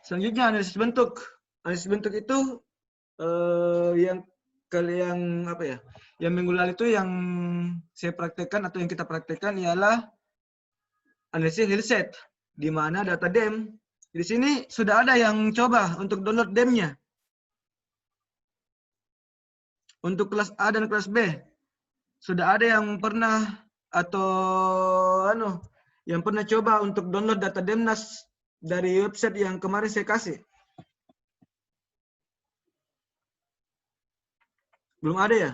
Selanjutnya analisis bentuk. Analisis bentuk itu yang kalian apa ya? Yang minggu lalu itu yang saya praktekkan atau yang kita praktekkan ialah analisis Hillset, di mana data DEM. Di sini sudah ada yang coba untuk download DEM-nya. Untuk kelas A dan kelas B, sudah ada yang pernah atau yang pernah coba untuk download data Demnas dari website yang kemarin saya kasih? Belum ada ya?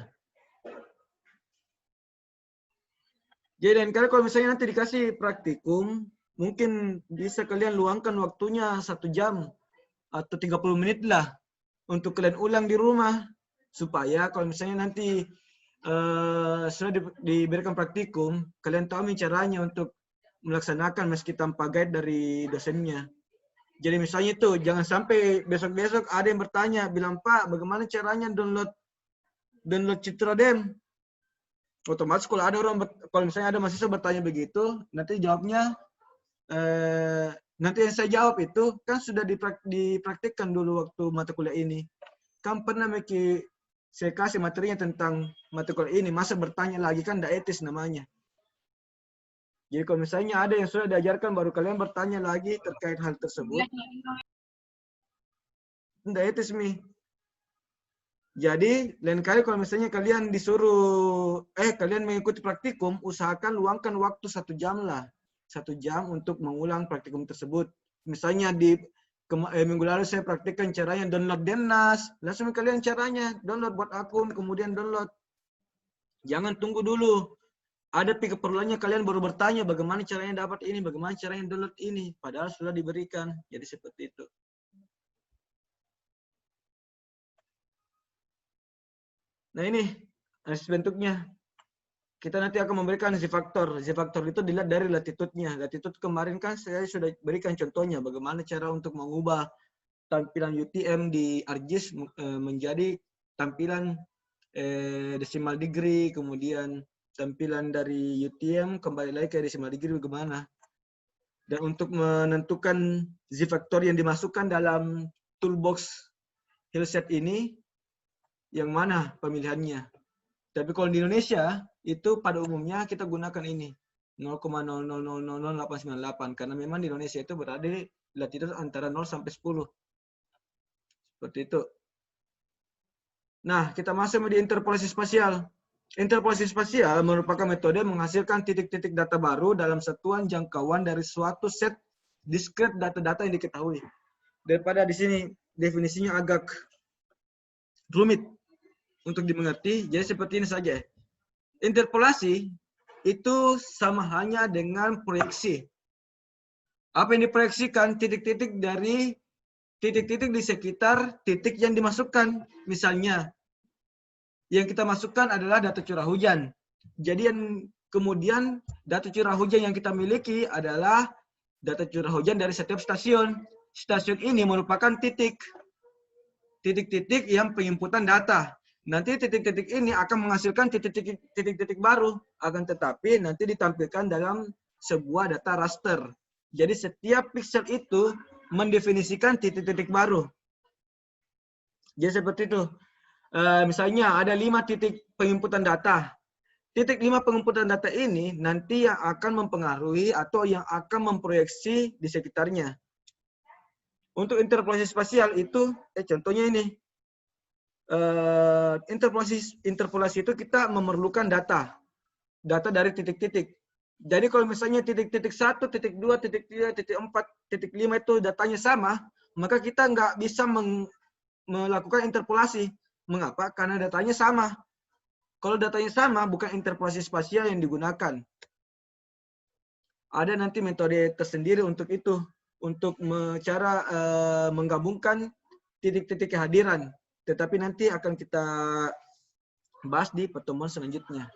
Jadi lain kali kalau misalnya nanti dikasih praktikum, mungkin bisa kalian luangkan waktunya 1 jam atau 30 menit lah untuk kalian ulang di rumah. Supaya kalau misalnya nanti sudah diberikan praktikum, kalian tahu caranya untuk melaksanakan meski tanpa guide dari dosennya. Jadi misalnya itu, jangan sampai besok-besok ada yang bertanya, bilang, Pak, bagaimana caranya download Citra DEM? Otomatis kalau misalnya ada mahasiswa bertanya begitu, nanti jawabnya, nanti yang saya jawab itu kan sudah dipraktikkan dulu waktu mata kuliah ini. Kan pernah saya kasih materinya tentang mata kuliah ini, masa bertanya lagi, kan tidak etis namanya. Jadi kalau misalnya ada yang sudah diajarkan, baru kalian bertanya lagi terkait hal tersebut, tidak etis, Mi. Jadi, lain kali kalau misalnya kalian disuruh, kalian mengikuti praktikum, usahakan luangkan waktu 1 jam lah. 1 jam untuk mengulang praktikum tersebut. Misalnya minggu lalu saya praktikkan caranya download Demnas. Langsung kalian caranya, download, buat akun, kemudian download. Jangan tunggu dulu. Ada keperluannya kalian baru bertanya bagaimana caranya dapat ini, bagaimana caranya download ini. Padahal sudah diberikan. Jadi seperti itu. Nah ini analisis bentuknya. Kita nanti akan memberikan Z-faktor. Z-faktor itu dilihat dari latitude-nya. Latitude kemarin kan saya sudah berikan contohnya bagaimana cara untuk mengubah tampilan UTM di ArcGIS menjadi tampilan decimal degree, kemudian tampilan dari UTM kembali lagi ke decimal degree bagaimana. Dan untuk menentukan Z-faktor yang dimasukkan dalam toolbox Hillset ini, yang mana pemilihannya. Tapi kalau di Indonesia, itu pada umumnya kita gunakan ini, 0,00000898. Karena memang di Indonesia itu berada di latitude antara 0 sampai 10. Seperti itu. Nah, kita masuk di interpolasi spasial. Interpolasi spasial merupakan metode menghasilkan titik-titik data baru dalam satuan jangkauan dari suatu set discrete data-data yang diketahui. Daripada di sini definisinya agak rumit untuk dimengerti, jadi seperti ini saja. Interpolasi itu sama hanya dengan proyeksi. Apa yang diproyeksikan? Titik-titik dari titik-titik di sekitar titik yang dimasukkan. Misalnya, yang kita masukkan adalah data curah hujan. Jadi yang kemudian data curah hujan yang kita miliki adalah data curah hujan dari setiap stasiun. Stasiun ini merupakan titik-titik yang penginputan data. Nanti titik-titik ini akan menghasilkan titik-titik baru. Akan tetapi nanti ditampilkan dalam sebuah data raster. Jadi setiap pixel itu mendefinisikan titik-titik baru. Jadi seperti itu. Misalnya ada 5 titik penginputan data. Titik 5 penginputan data ini nanti yang akan mempengaruhi atau yang akan memproyeksi di sekitarnya. Untuk interpolasi spasial itu, contohnya ini. Interpolasi itu kita memerlukan data dari titik-titik. Jadi kalau misalnya titik-titik 1, titik 2, titik 3, titik 4, titik 5 itu datanya sama, maka kita nggak bisa melakukan interpolasi. Mengapa? Karena datanya sama. Kalau datanya sama, bukan interpolasi spasial yang digunakan. Ada nanti metode tersendiri untuk itu, untuk cara menggabungkan titik-titik kehadiran. Tetapi nanti akan kita bahas di pertemuan selanjutnya.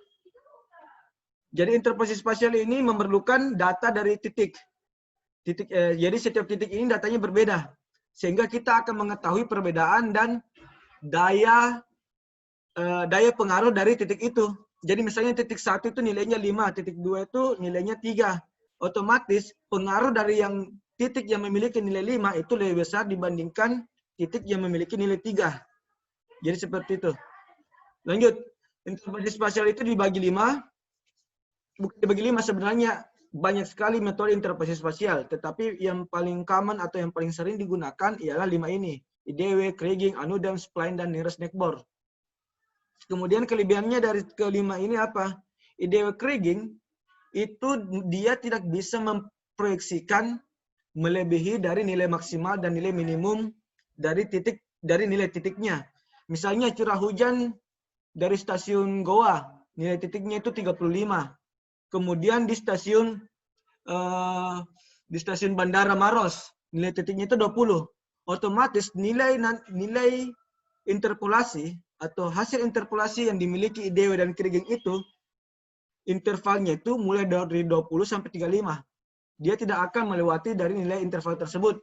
Jadi interpolasi spasial ini memerlukan data dari titik. Jadi setiap titik ini datanya berbeda. Sehingga kita akan mengetahui perbedaan dan daya pengaruh dari titik itu. Jadi misalnya titik 1 itu nilainya 5, titik 2 itu nilainya 3. Otomatis pengaruh dari yang titik yang memiliki nilai 5 itu lebih besar dibandingkan titik yang memiliki nilai 3. Jadi seperti itu. Lanjut. Interpretasi spasial itu dibagi 5. Bukan dibagi 5, sebenarnya banyak sekali metode interpretasi spasial. Tetapi yang paling common atau yang paling sering digunakan ialah 5 ini. IDW, Kriging, Anudam, Spline, dan Nearest Neckbore. Kemudian kelebihannya dari kelima ini apa? IDW Kriging itu dia tidak bisa memproyeksikan melebihi dari nilai maksimal dan nilai minimum dari nilai titiknya. Misalnya curah hujan dari stasiun Goa, nilai titiknya itu 35. Kemudian di stasiun Bandara Maros, nilai titiknya itu 20. Otomatis nilai interpolasi atau hasil interpolasi yang dimiliki IDW dan Kriging itu intervalnya itu mulai dari 20 sampai 35. Dia tidak akan melewati dari nilai interval tersebut.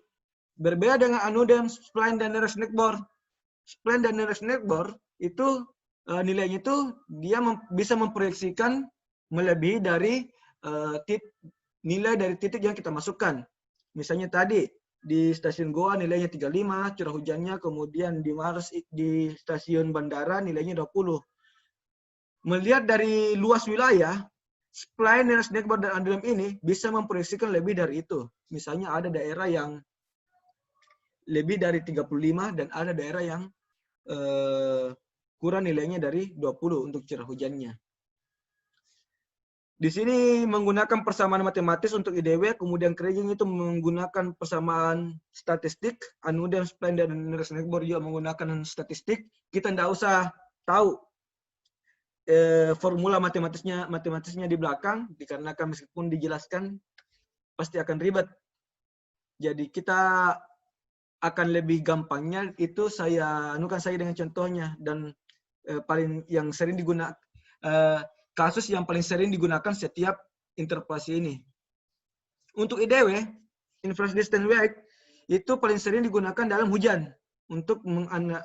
Berbeda dengan Anudam, Spline, dan Nearest Neckbore. Spline dan Nearest Neckbore itu nilainya itu dia bisa memproyeksikan melebihi dari nilai dari titik yang kita masukkan. Misalnya tadi di stasiun Goa nilainya 35, curah hujannya, kemudian di Mars di stasiun bandara nilainya 20. Melihat dari luas wilayah, Spline, Nearest Neckbore, dan Anudam ini bisa memproyeksikan lebih dari itu. Misalnya ada daerah yang lebih dari 35 dan ada daerah yang kurang nilainya dari 20 untuk curah hujannya. Di sini menggunakan persamaan matematis untuk IDW, kemudian Kriging itu menggunakan persamaan statistik, Anudam, Spline, dan Nearest Neckbore juga menggunakan statistik. Kita tidak usah tahu formula matematisnya di belakang, dikarenakan meskipun dijelaskan pasti akan ribet. Jadi kita akan lebih gampangnya itu saya anukan saja dengan contohnya, dan paling yang sering digunakan kasus yang paling sering digunakan setiap interpolasi ini. Untuk IDW, inverse distance weight, itu paling sering digunakan dalam hujan untuk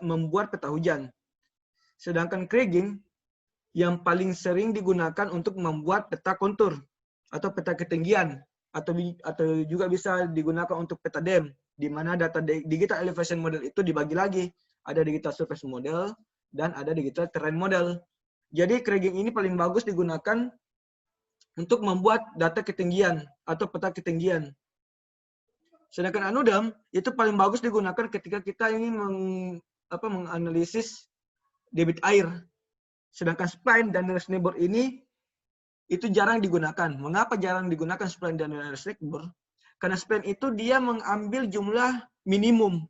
membuat peta hujan. Sedangkan Kriging yang paling sering digunakan untuk membuat peta kontur atau peta ketinggian, atau juga bisa digunakan untuk peta DEM, di mana data digital elevation model itu dibagi lagi, ada digital surface model dan ada digital terrain model. Jadi Kriging ini paling bagus digunakan untuk membuat data ketinggian atau peta ketinggian. Sedangkan Anudam itu paling bagus digunakan ketika kita ingin menganalisis debit air. Sedangkan Spline dan Nearest Neckbore ini itu jarang digunakan. Mengapa jarang digunakan Spline dan Nearest Neckbore? Karena Spline itu dia mengambil jumlah minimum.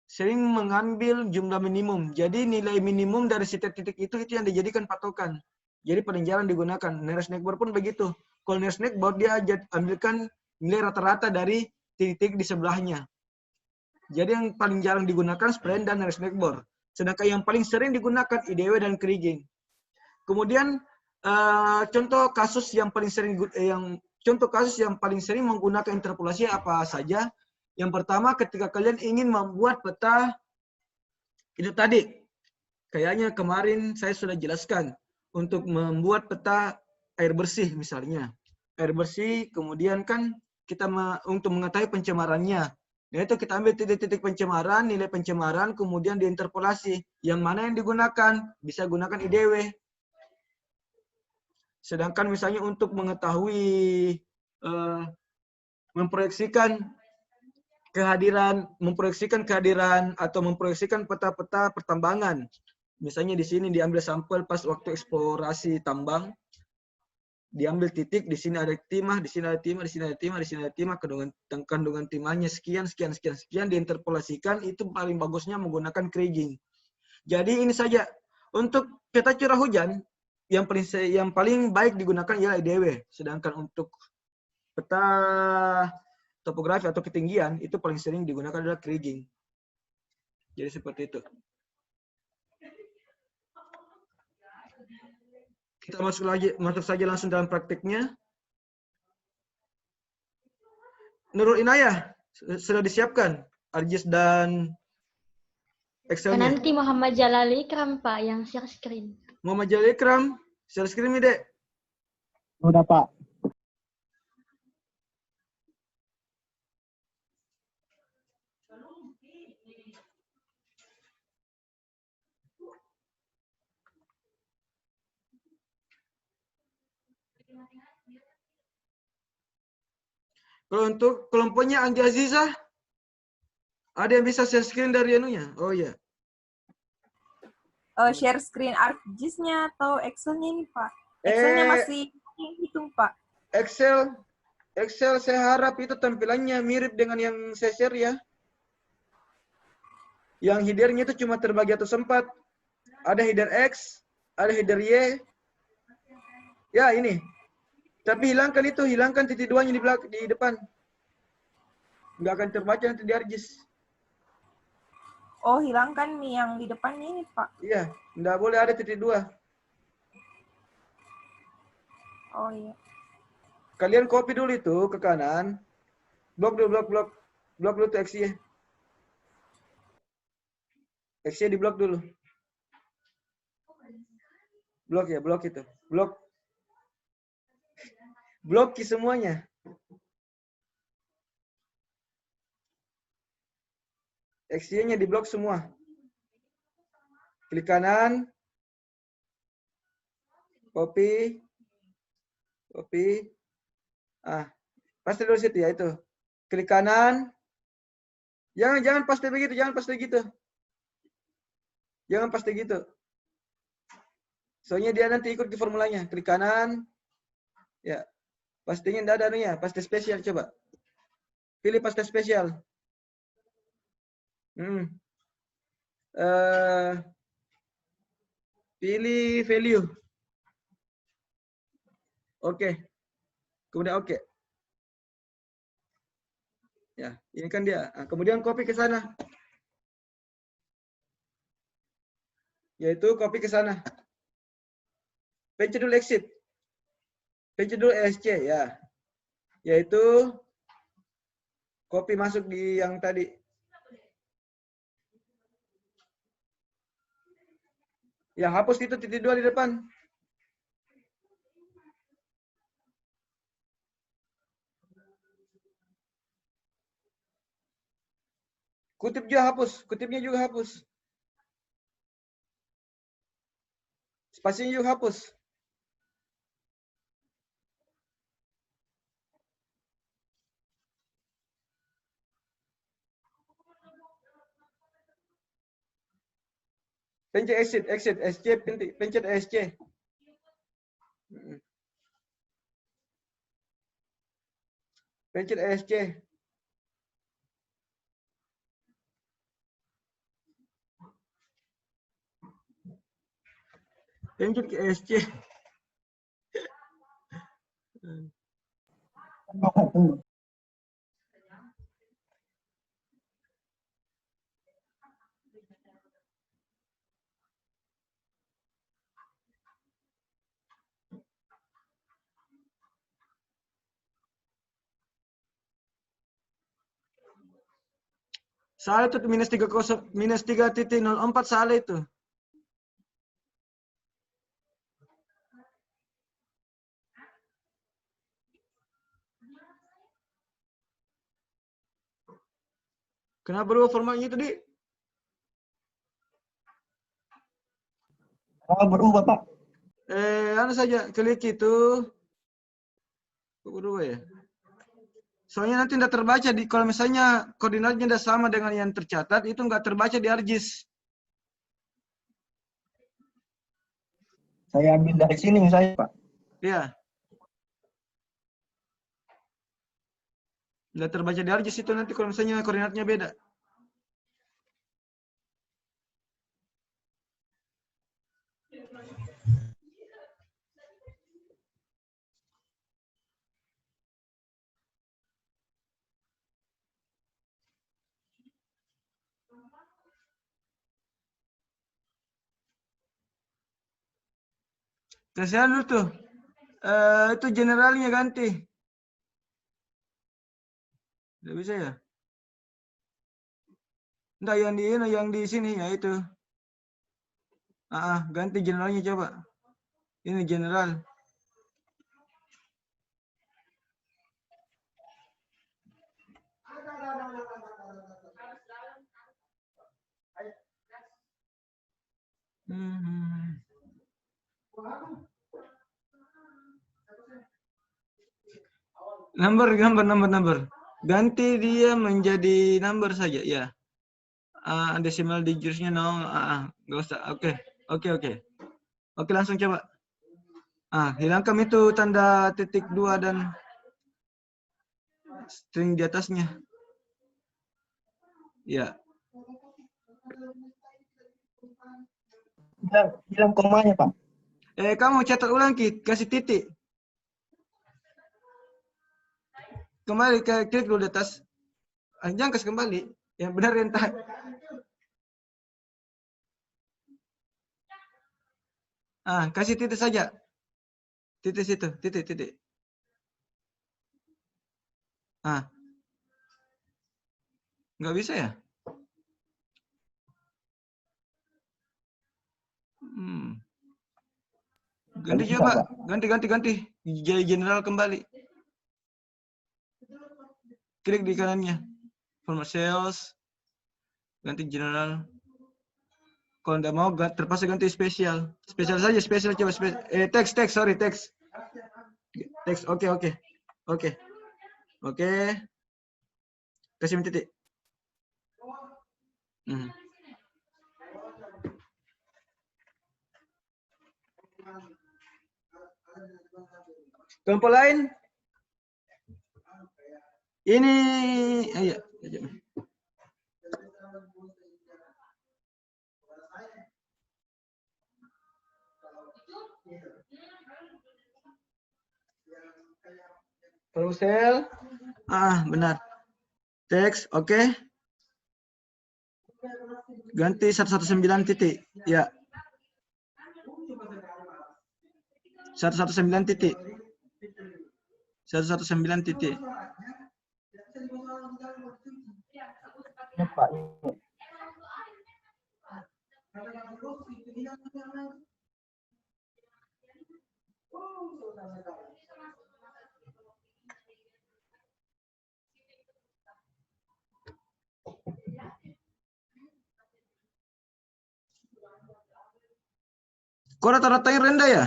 Sering mengambil jumlah minimum. Jadi nilai minimum dari setiap titik itu yang dijadikan patokan. Jadi paling jarang digunakan. Nearest Neckbore pun begitu. Kalau Nearest Neckbore dia ambilkan nilai rata-rata dari titik di sebelahnya. Jadi yang paling jarang digunakan Spline dan Nearest Neckbore. Sedangkan yang paling sering digunakan IDW dan Kriging. Kemudian contoh kasus yang paling sering menggunakan interpolasi apa saja? Yang pertama, ketika kalian ingin membuat peta itu tadi, kayaknya kemarin saya sudah jelaskan untuk membuat peta air bersih misalnya. Air bersih, kemudian kan kita untuk mengetahui pencemarannya. Nah, itu kita ambil titik-titik pencemaran, nilai pencemaran, kemudian diinterpolasi. Yang mana yang digunakan? Bisa gunakan IDW. Sedangkan misalnya untuk mengetahui, memproyeksikan kehadiran atau memproyeksikan peta-peta pertambangan. Misalnya di sini diambil sampel pas waktu eksplorasi tambang. Diambil titik, di sini ada timah, di sini ada timah, di sini ada timah, di sini ada timah, kandungan timahnya sekian, diinterpolasikan, itu paling bagusnya menggunakan Kriging. Jadi ini saja. Untuk peta curah hujan, yang paling baik digunakan ialah IDW. Sedangkan untuk peta topografi atau ketinggian, itu paling sering digunakan adalah Kriging. Jadi seperti itu. Kita masuk saja langsung dalam praktiknya. Nurul Inayah, sudah disiapkan ArcGIS dan Excel-nya? Nanti Muhammad Jalal Ikram, Pak, yang share screen. Muhammad Jalal Ikram, share screen nih, Dek. Udah, Pak. Kalau untuk kelompoknya Anggi Aziza, ada yang bisa share screen dari anunya? Oh iya. Share screen ArcGIS-nya atau Excel-nya ini, Pak? Excel-nya Eh, masih hitung, Pak. Excel saya harap itu tampilannya mirip dengan yang saya share ya. Yang header-nya itu cuma terbagi atas 4. Ada header X, ada header Y. Ya, ini. Tapi hilangkan itu, hilangkan titik 2-nya di depan. Nggak akan terbaca nanti di ArcGIS. Oh, hilangkan nih yang di depannya ini, Pak. Iya, nggak boleh ada titik 2. Oh iya. Kalian copy dulu itu ke kanan. Blok dulu tuh XY. XY di blok dulu. Blok ya, blok itu. Bloki semuanya. XY-nya di blok semua. Klik kanan. Copy. Paste dulu situ ya itu. Klik kanan. Jangan paste begitu, jangan paste gitu. Jangan paste gitu. Soalnya dia nanti ikut di formulanya. Klik kanan. Ya. Pastenya enggak ada anunya, paste spesial coba. Pilih paste spesial. Pilih value. Oke. Kemudian oke. Ya, ini kan dia. Nah, kemudian copy ke sana. Yaitu copy ke sana. Pencet dulu exit. Pencet dulu ESC ya. Yaitu copy masuk di yang tadi. Ya, hapus itu titik 2 di depan. Kutip juga hapus, kutipnya juga hapus. Spasinya juga hapus. Pencet exit, SC, pencet SC. Pencet ESC. Pencet ke ESC. Salah itu minus 3.04 salah itu. Kenapa berubah formatnya itu, Di? Berubah, Pak. Anu saja, klik itu. Berubah ya. Soalnya nanti tidak terbaca di kalau misalnya koordinatnya tidak sama dengan yang tercatat, itu nggak terbaca di ArcGIS. Saya ambil dari sini misalnya, Pak. Iya. Nggak terbaca di ArcGIS itu nanti kalau misalnya koordinatnya beda. Kasihan dulu tuh. Itu generalnya ganti. Tidak bisa ya? Enggak, yang di sini ya itu. Ganti generalnya coba. Ini general. Number. Ganti dia menjadi number saja, ya. Decimal digitsnya no, nggak usah. Oke. Oke, langsung coba. Hilangkan itu tanda titik 2 dan string di atasnya. Ya. Hilang komanya, Pak. Kamu catat ulang, kasih titik. Kembali klik dulu di atas. Jangan kasih kembali. Yang benar entah. Kasih titik saja. Titik situ, titik. Nggak bisa ya? Ganti Bisa, coba. Pak. Ganti. Jadi general kembali. Klik di kanannya. Format sales. Ganti general. Kalau nggak mau terpaksa ganti spesial. Spesial saja, coba teks. Teks, oke. Kasih titik. Kelompok lain. Ini ayo. Carousel. Benar. Teks, oke. Ganti 119 titik. Ya. 119 titik. 119 titik. Ini, Pak. Kok rata-rata yang rendah ya?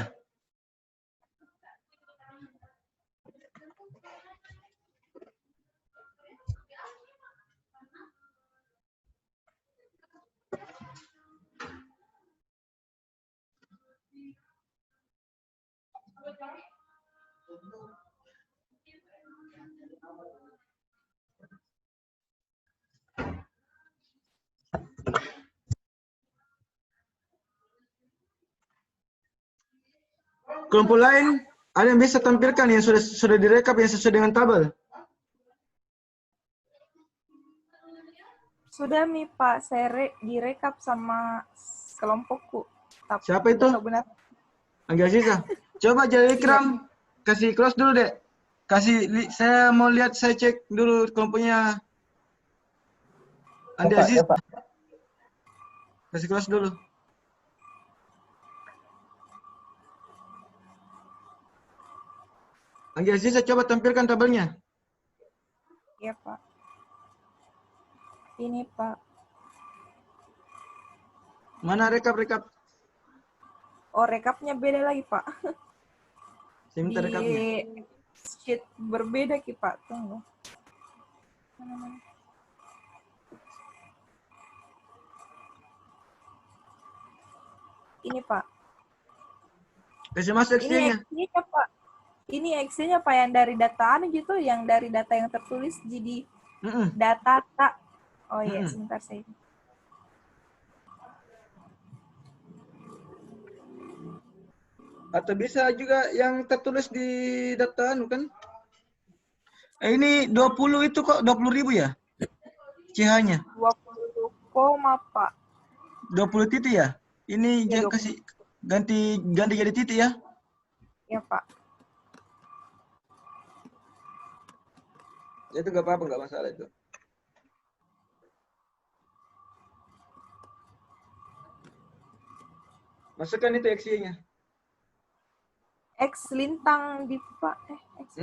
Kelompok lain, ada yang bisa tampilkan yang sudah direkap yang sesuai dengan tabel? Sudah Mi Pak, saya direkap sama kelompokku. Tapi Siapa itu? tidak tahu benar. Agak sisa. Coba jadi Ikram, kasih close dulu deh. Saya mau lihat, saya cek dulu kelompoknya Andi Pak, Aziz. ya, Pak. Kasih close dulu. Andi Aziz, coba tampilkan tabelnya. Iya Pak. Ini Pak. Mana rekap? Oh, rekapnya beda lagi Pak. Saya minta rekapnya. Di sheet berbeda Ki Pak. Tunggu. Ini Pak. Kasih masuk Ini Excel-nya. Excel-nya Pak. Ini Excel-nya Pak yang dari data gitu, yang dari data yang tertulis jadi data tak. Oh iya, sebentar saya. Atau bisa juga yang tertulis di data kan? Ini 20 itu kok 20.000 ya? CH-nya. 20 koma Pak. 20 titik ya? Ini Ya, jangan 20. kasih ganti jadi titik ya. Ya Pak. Itu nggak apa-apa, nggak masalah itu. Masukkan itu Excel-nya. X lintang di Pak. X.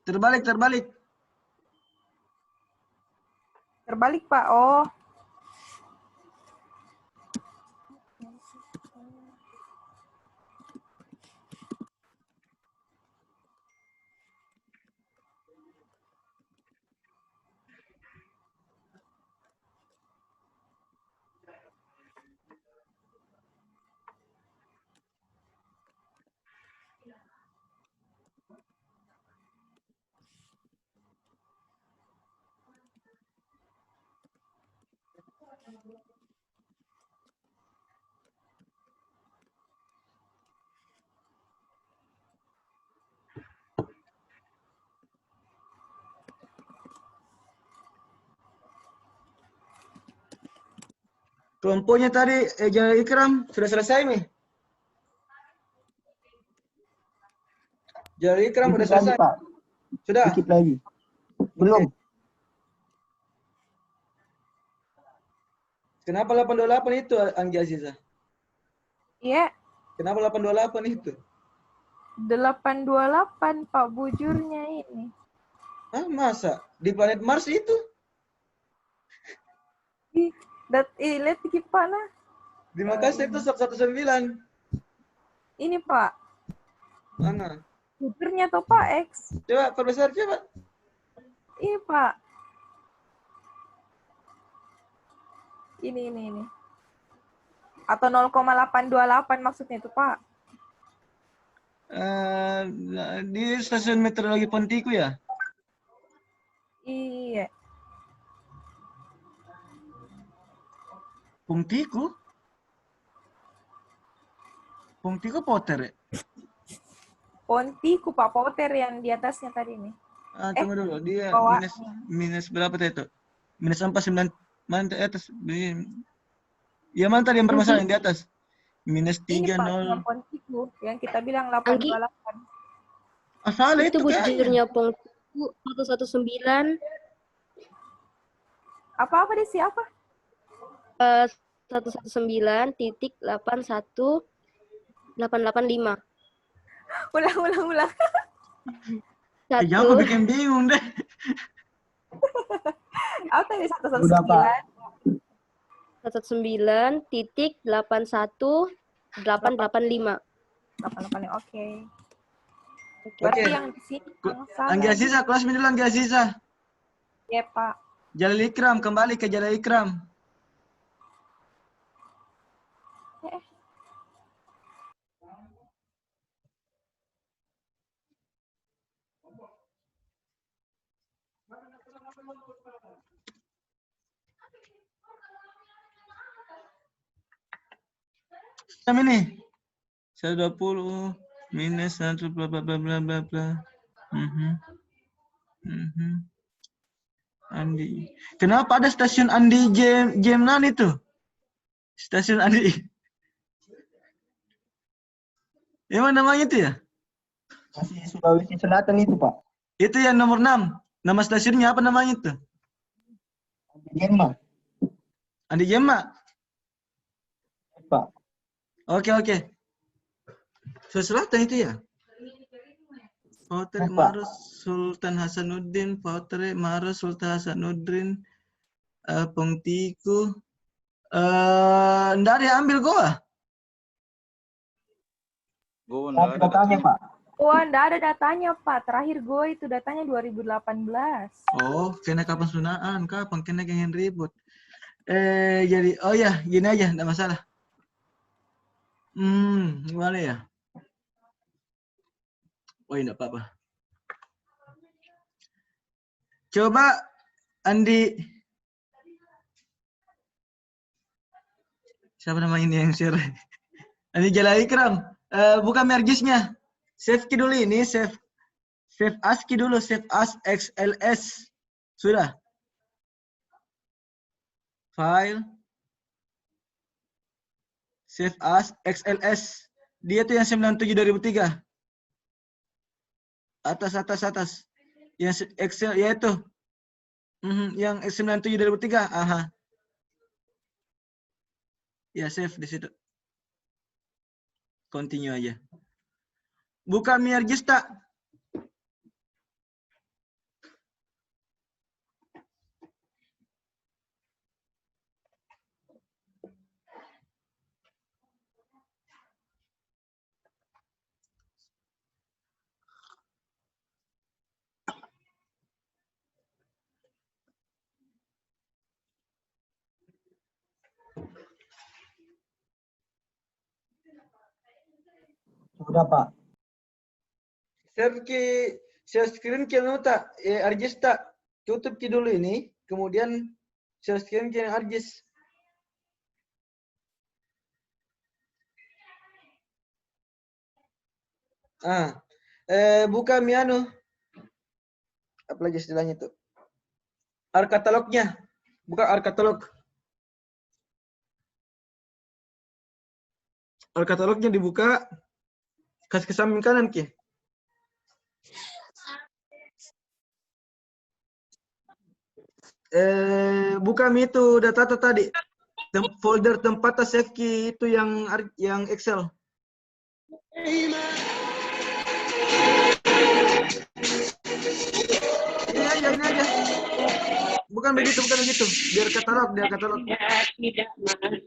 Terbalik. Balik, Pak. Oh. Kelompoknya tadi Jalal Ikram sudah selesai nih. Jalal Ikram Dikit udah lagi, selesai. Pak. Sudah. Dikit lagi. Belum. Kenapa 828 itu Anggi Aziza? Iya, Kenapa 828 itu? 828 Pak bujurnya ini. Hah, masa? Di planet Mars itu? Lihat dikit Pak nah. Di Makassar itu 119. Ini Pak, Mana? bujurnya tuh Pak X. Coba, Profesor, coba. Ini Pak. Ini. Atau 0,828 maksudnya itu Pak. Di stasiun meteorologi Pontiku ya? Iya. Pontiku? Pontiku Potter ya? Pontiku Pak Potter yang di atasnya tadi nih. Tunggu dulu. Dia bawah. minus berapa tadi itu? Minus 4,9. Mana di atas? Ya mana tadi yang bermasalah yang di atas? Minus Ini 3, Pak, 0. Pontiku yang kita bilang Anggi, 828. Salah itu itu kayaknya. bujurnya Pontiku 119, Apa di siapa? 119.81885. Ulang. Jangan kau bikin bingung deh. Apa tadi Udah, Pak. 119.81885. 119.81885. 88, oke. Oke. Berarti yang di sini yang salah. Anggi Aziza, kelas ini dulu Anggi Aziza. Ya, Pak. Jalal Ikram, kembali ke Jalal Ikram. Sama ini. 120 minus 1 bla bla bla bla bla bla. Andi. Kenapa ada stasiun Andi Jemnan itu? Stasiun Andi. Yang mana namanya itu ya? Masih Sulawesi Selatan itu, Pak. Itu yang nomor 6. Nama stasiunnya apa namanya itu? Jerman, Andi Jemma. Pak. Oke. Selatan itu ya? Pautere Apa? Maros Sultan Hasanuddin, Pautere Maros Sultan Hasanuddin, Pontiku. Nggak ada yang ambil goa. Tapi datanya, Pak. Wah, enggak ada datanya, Pak. Terakhir gue itu datanya 2018. Oh, kena kapan sunaan? Kapan kena pengen ribut? Jadi, oh ya, gini aja, enggak masalah. Gimana ya? Oh, enggak apa-apa. Coba, Andi. Siapa namanya ini yang share? Andi Jalal Ikram. Buka mergisnya. Save dulu ini, save ASCII dulu, save as XLS. Sudah. File. Save as XLS. Dia tuh yang 97/2003. Atas. Yang Excel ya itu. Yang 97/2003. Aha. Ya, save di situ. Continue aja. Buka mergis tak? Sudah, Pak. Share screen ki nota Arjis tak tutup ki dulu ini, kemudian share screen ki Arjis. Buka Miano. Apa lagi istilahnya itu? Katalognya. Buka katalog. Katalognya dibuka. Kasih ke samping kanan ki. Buka itu data tadi. Folder tempat save ki itu yang Excel. Ini aja. Bukan begitu. Biar katalog. Tidak masalah.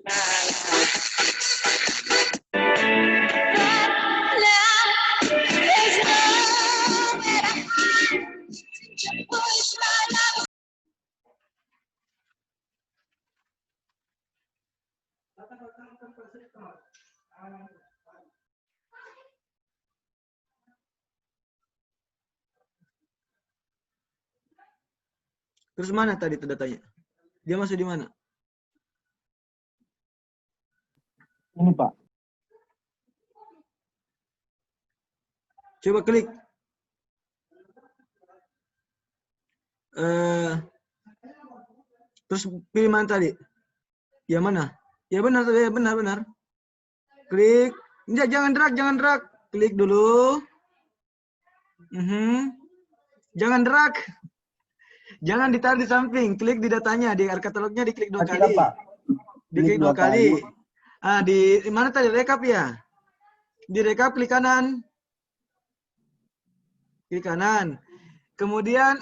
Terus mana tadi itu datanya? Dia masuk di mana? Ini, Pak. Coba klik. Terus pilih mana tadi? Yang mana? Ya benar. Klik. Jangan drag. Klik dulu. Jangan drag. Jangan ditaruh di samping. Klik di datanya. Di katalognya diklik 2 kali. Pak. Diklik 2 kali. Di mana tadi? Rekap ya? Di rekap klik kanan. Klik kanan. Kemudian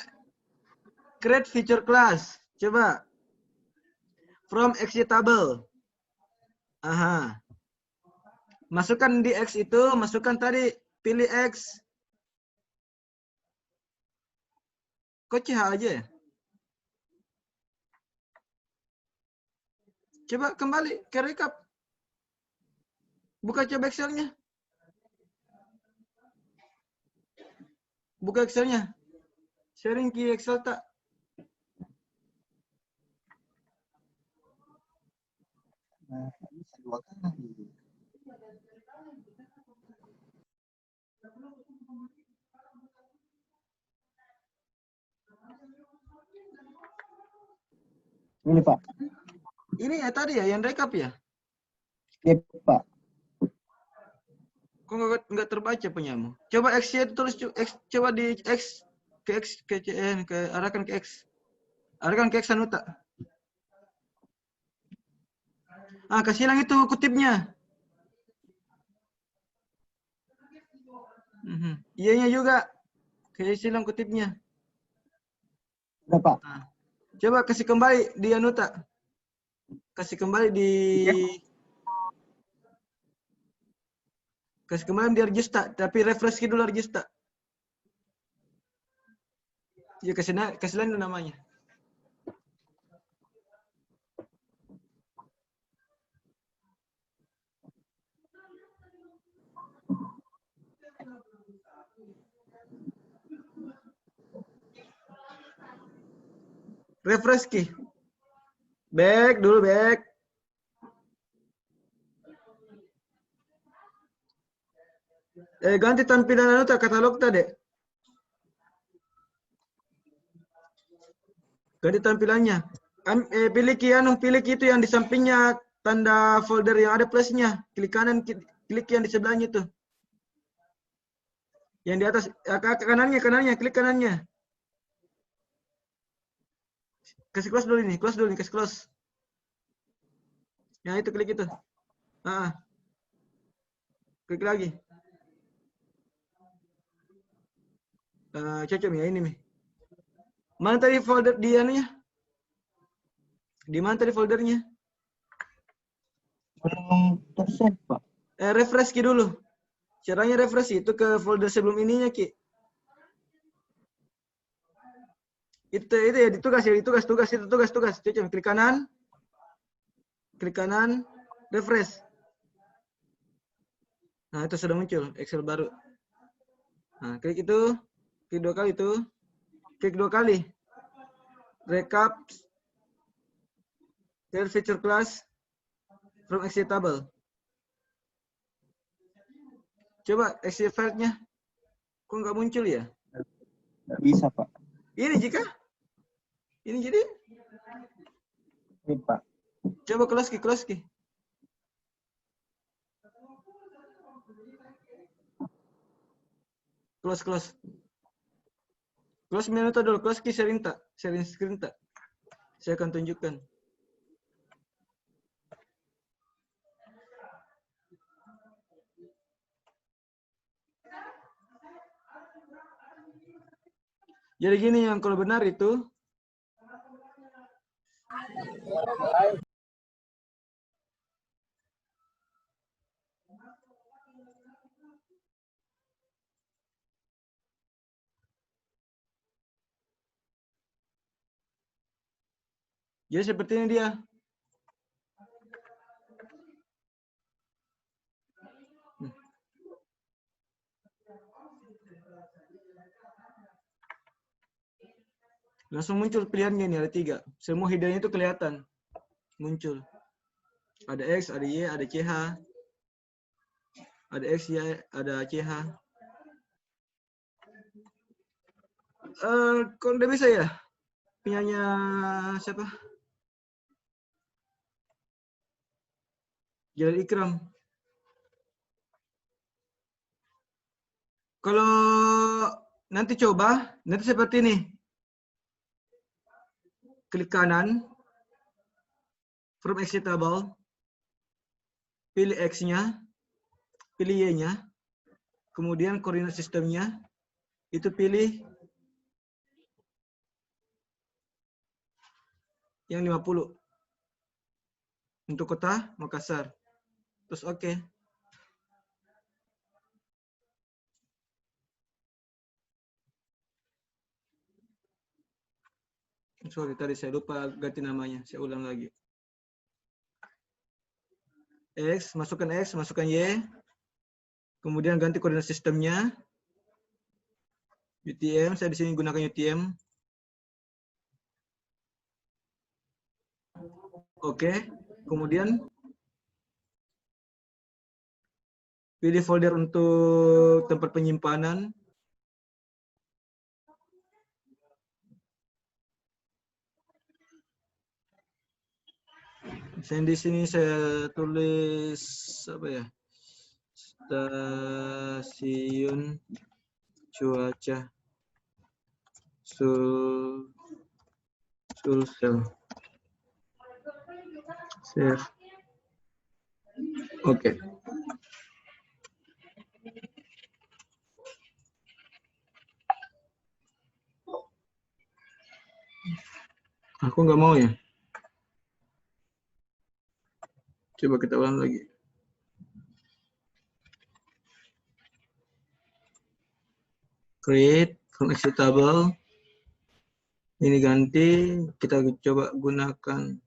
create feature class. Coba. From exit table. Masukkan di X itu, masukkan tadi, pilih X. Kok CH aja ya? Coba kembali ke rekap. Buka coba Excel-nya. Buka Excel-nya. Sharing ke Excel tak? Ini, Pak. Ini ya tadi ya, yang rekap ya? Iya, Pak. Kok nggak terbaca punyamu? Coba X-nya tulis, coba di X, ke CN, arahkan ke X. Arahkan ke X Anuta. Kasih hilang itu kutipnya. Iya-nya juga. Kasih hilang kutipnya. Sudah, Pak. Coba kasih kembali di Anuta. Kasih kembali di... Kasih kembali di Argista. Tapi refresh dulu Argista. Ya kasih lain namanya. Refresh ki. Back dulu, back. Ganti tampilan Anuta katalog tadi. Ganti tampilannya. Pilih ki itu yang di sampingnya tanda folder yang ada plusnya. Klik kanan, klik yang di sebelahnya itu. Yang di atas, kanannya, klik kanannya. Kasih close dulu nih, kasih close. Yang itu klik itu. Klik lagi. Cocok ya ini nih. Mana tadi folder di anunya? Di mana tadi foldernya? Belum tersave, Pak. Refresh ki dulu. Caranya refresh itu ke folder sebelum ininya ki. Itu ya tugas. Cocok. Klik kanan, refresh. Nah, itu sudah muncul Excel baru. Nah, klik itu, klik 2 kali itu, klik 2 kali. Recap Clear feature class from Excel table. Coba Excel file-nya. Kok nggak muncul ya? Nggak bisa, Pak. Ini jika? Ini jadi? Ini, Pak. Coba close key. Close. Close menu itu dulu, close key sharing tak? Sharing screen tak? Saya akan tunjukkan. Jadi gini yang kalau benar itu jadi seperti ini dia. Langsung muncul pilihannya nih, ada 3. Semua hidungnya itu kelihatan. Muncul. Ada X, ada Y, ada CH. Ada X, Y, ada CH. Kok udah bisa ya? Punyanya siapa? Jalal Ikram. Kalau nanti coba, nanti seperti ini. Klik kanan, from Excel table, pilih X-nya, pilih Y-nya, kemudian koordinat sistemnya, itu pilih yang 50. Untuk kota Makassar. Terus oke. Sorry, tadi saya lupa ganti namanya. Saya ulang lagi. X, masukkan Y. Kemudian ganti koordinat sistemnya. UTM, saya di sini gunakan UTM. Oke. Kemudian pilih folder untuk tempat penyimpanan. Di sini saya tulis apa ya? Stasiun cuaca Sulsel. Save. Oke. Aku nggak mau ya. Coba kita ulang lagi. Create from Excel table. Ini ganti, kita coba gunakan.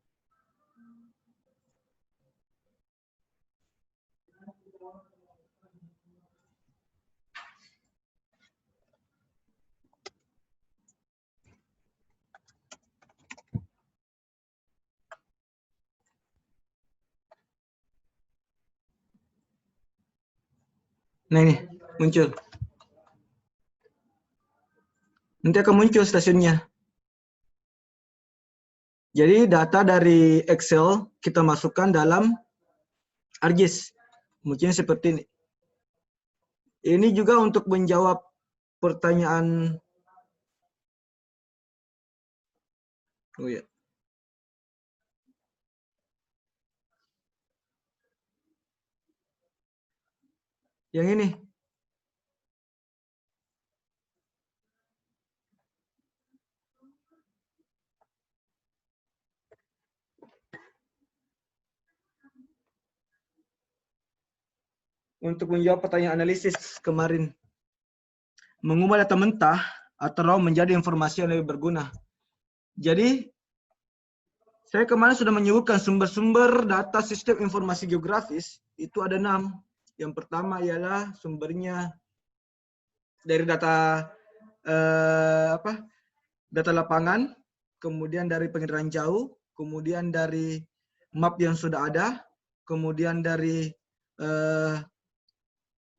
Nah ini, muncul. Nanti akan muncul stasiunnya. Jadi data dari Excel kita masukkan dalam ArcGIS. Mungkin seperti ini. Ini juga untuk menjawab pertanyaan. Oh ya. Yang ini. Untuk menjawab pertanyaan analisis kemarin. Mengubah data mentah atau raw menjadi informasi yang lebih berguna. Jadi, saya kemarin sudah menyebutkan sumber-sumber data sistem informasi geografis, itu ada 6. Yang pertama ialah sumbernya dari data data lapangan, kemudian dari penginderaan jauh, kemudian dari map yang sudah ada, kemudian dari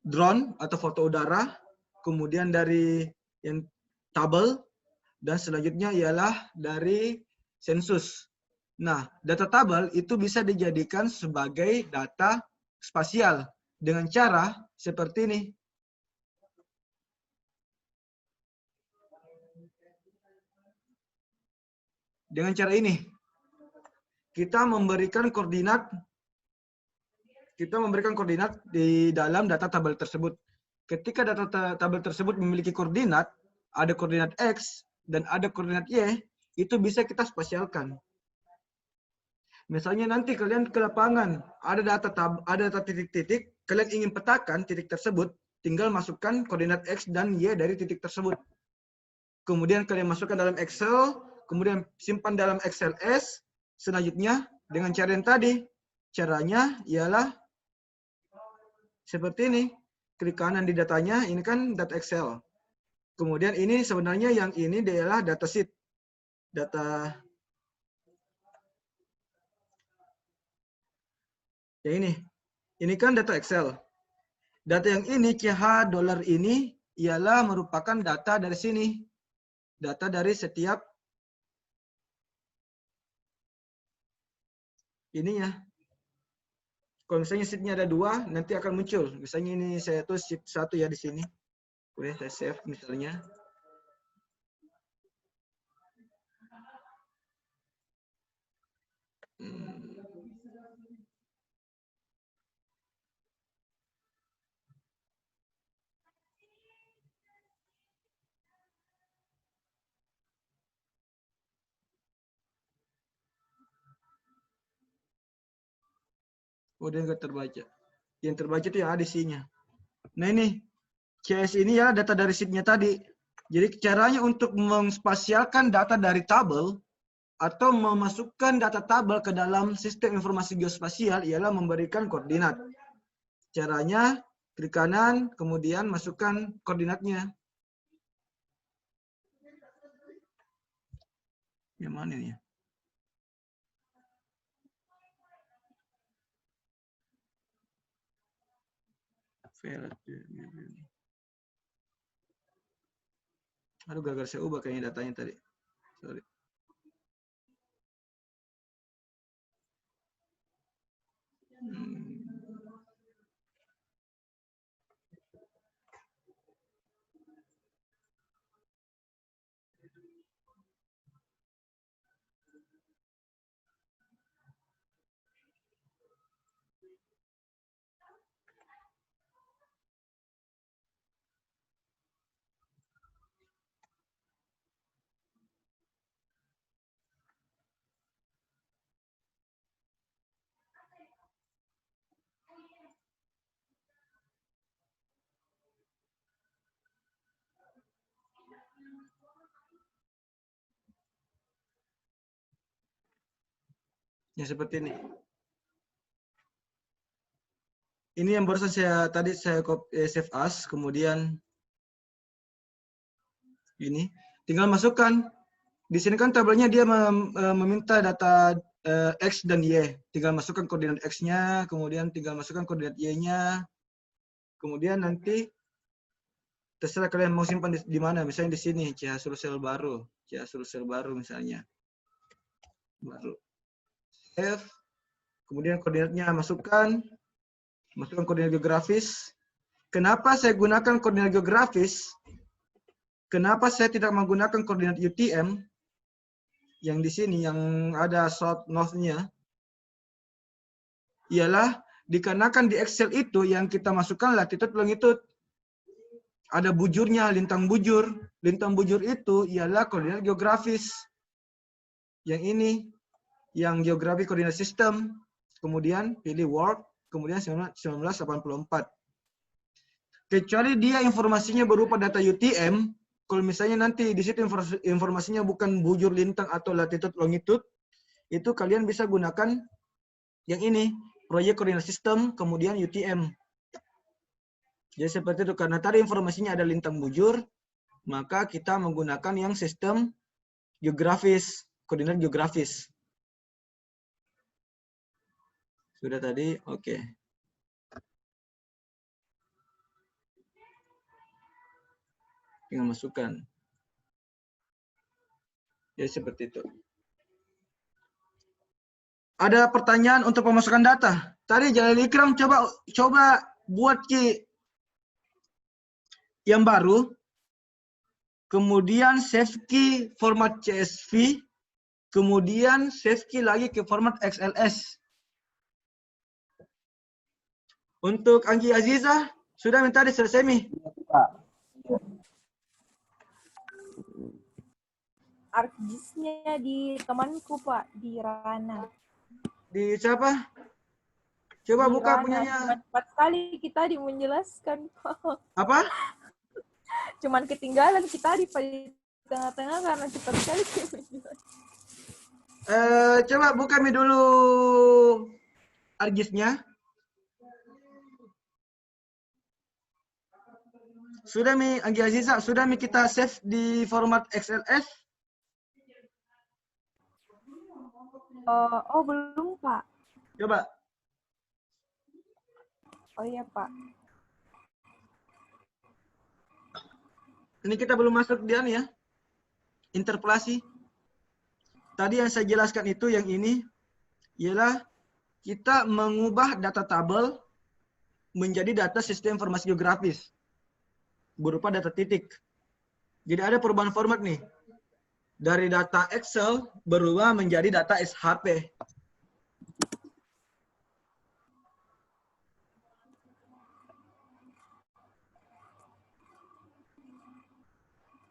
drone atau foto udara, kemudian dari yang tabel, dan selanjutnya ialah dari sensus. Nah, data tabel itu bisa dijadikan sebagai data spasial dengan cara seperti ini. Dengan cara ini, kita memberikan koordinat di dalam data tabel tersebut. Ketika data tabel tersebut memiliki koordinat, ada koordinat X dan ada koordinat Y, itu bisa kita spasialkan. Misalnya nanti kalian ke lapangan, ada data titik-titik, kalian ingin petakan titik tersebut, tinggal masukkan koordinat X dan Y dari titik tersebut. Kemudian kalian masukkan dalam Excel, kemudian simpan dalam XLS, selanjutnya dengan cara yang tadi. Caranya ialah seperti ini. Klik kanan di datanya, ini kan data Excel. Kemudian ini sebenarnya yang ini adalah data sheet. Yang ini kan data Excel. Data yang ini, CH dolar ini, ialah merupakan data dari sini. Data dari setiap ininya. Kalau misalnya sheet-nya ada 2, nanti akan muncul. Misalnya ini saya tulis sheet 1 ya di sini. Boleh saya save misalnya. Oh, dia nggak terbaca. Yang terbaca itu yang ada isinya. Nah ini, CS ini ya data dari sheet-nya tadi. Jadi caranya untuk menspasialkan data dari tabel atau memasukkan data tabel ke dalam sistem informasi geospasial ialah memberikan koordinat. Caranya, klik kanan, kemudian masukkan koordinatnya. Yang mana ini ya? Aduh, gagal saya ubah kayaknya datanya tadi. Sorry. Ya seperti ini. Ini yang barusan tadi saya save as, kemudian ini tinggal masukkan. Di sini kan tabelnya dia meminta data X dan Y. Tinggal masukkan koordinat X-nya, kemudian tinggal masukkan koordinat Y-nya. Kemudian nanti terserah kalian mau simpan di mana. Misalnya di sini, CH sel baru. CH sel baru misalnya. Baru. Save. Kemudian koordinatnya masukkan koordinat geografis. Kenapa saya gunakan koordinat geografis? Kenapa saya tidak menggunakan koordinat UTM? Yang di sini, yang ada south north-nya. Ialah, dikarenakan di Excel itu yang kita masukkan latitude longitude. Ada bujurnya, lintang bujur. Lintang bujur itu ialah koordinat geografis. Yang ini, yang geografi koordinat sistem. Kemudian pilih Word. Kemudian 1984. Kecuali dia informasinya berupa data UTM, kalau misalnya nanti di situ informasinya bukan bujur lintang atau latitude longitude, itu kalian bisa gunakan yang ini, proyek koordinat sistem, kemudian UTM. Jadi seperti itu, karena tadi informasinya ada lintang bujur, maka kita menggunakan yang sistem geografis, koordinat geografis. Sudah tadi, oke. Tinggal masukkan. Jadi seperti itu. Ada pertanyaan untuk pemasukan data? Tadi Jalil Ikram coba buat Ki yang baru, kemudian save key format CSV, kemudian save key lagi ke format XLS. Untuk Anggi Aziza, sudah minta selesai Mi? Pak. ArcGIS-nya di temanku, Pak, di Rana. Di siapa? Coba Di buka Rana. punyanya. Cuman cepat sekali kita menjelaskan, Pak. Apa? Cuman ketinggalan kita di tengah-tengah karena cepat sekali menjelaskan. Coba buka Mi dulu ArcGIS-nya. Sudah Mi, Anggi Aziza, sudah Mi kita save di format XLS? Oh, belum, Pak. Coba. Oh iya, Pak. Ini kita belum masuk dia nih ya. Interpolasi. Tadi yang saya jelaskan itu yang ini ialah kita mengubah data tabel menjadi data sistem informasi geografis berupa data titik. Jadi ada perubahan format nih. Dari data Excel berubah menjadi data SHP.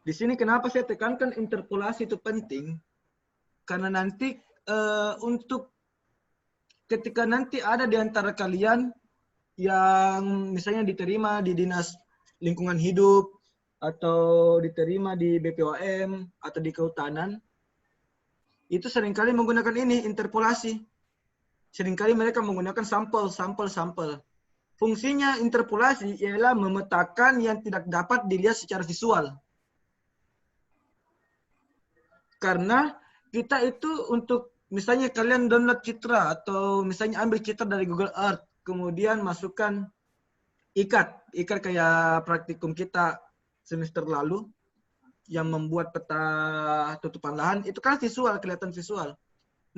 Di sini kenapa saya tekankan interpolasi itu penting? Karena nanti untuk ketika nanti ada di antara kalian yang misalnya diterima di Dinas Lingkungan Hidup atau diterima di BPOM atau di Kehutanan, itu seringkali menggunakan ini, interpolasi. Seringkali mereka menggunakan sampel. Fungsinya interpolasi ialah memetakan yang tidak dapat dilihat secara visual. Karena kita itu untuk, misalnya kalian download citra atau misalnya ambil citra dari Google Earth, kemudian masukkan ikat kayak praktikum kita semester lalu yang membuat peta tutupan lahan, itu kan visual, kelihatan visual.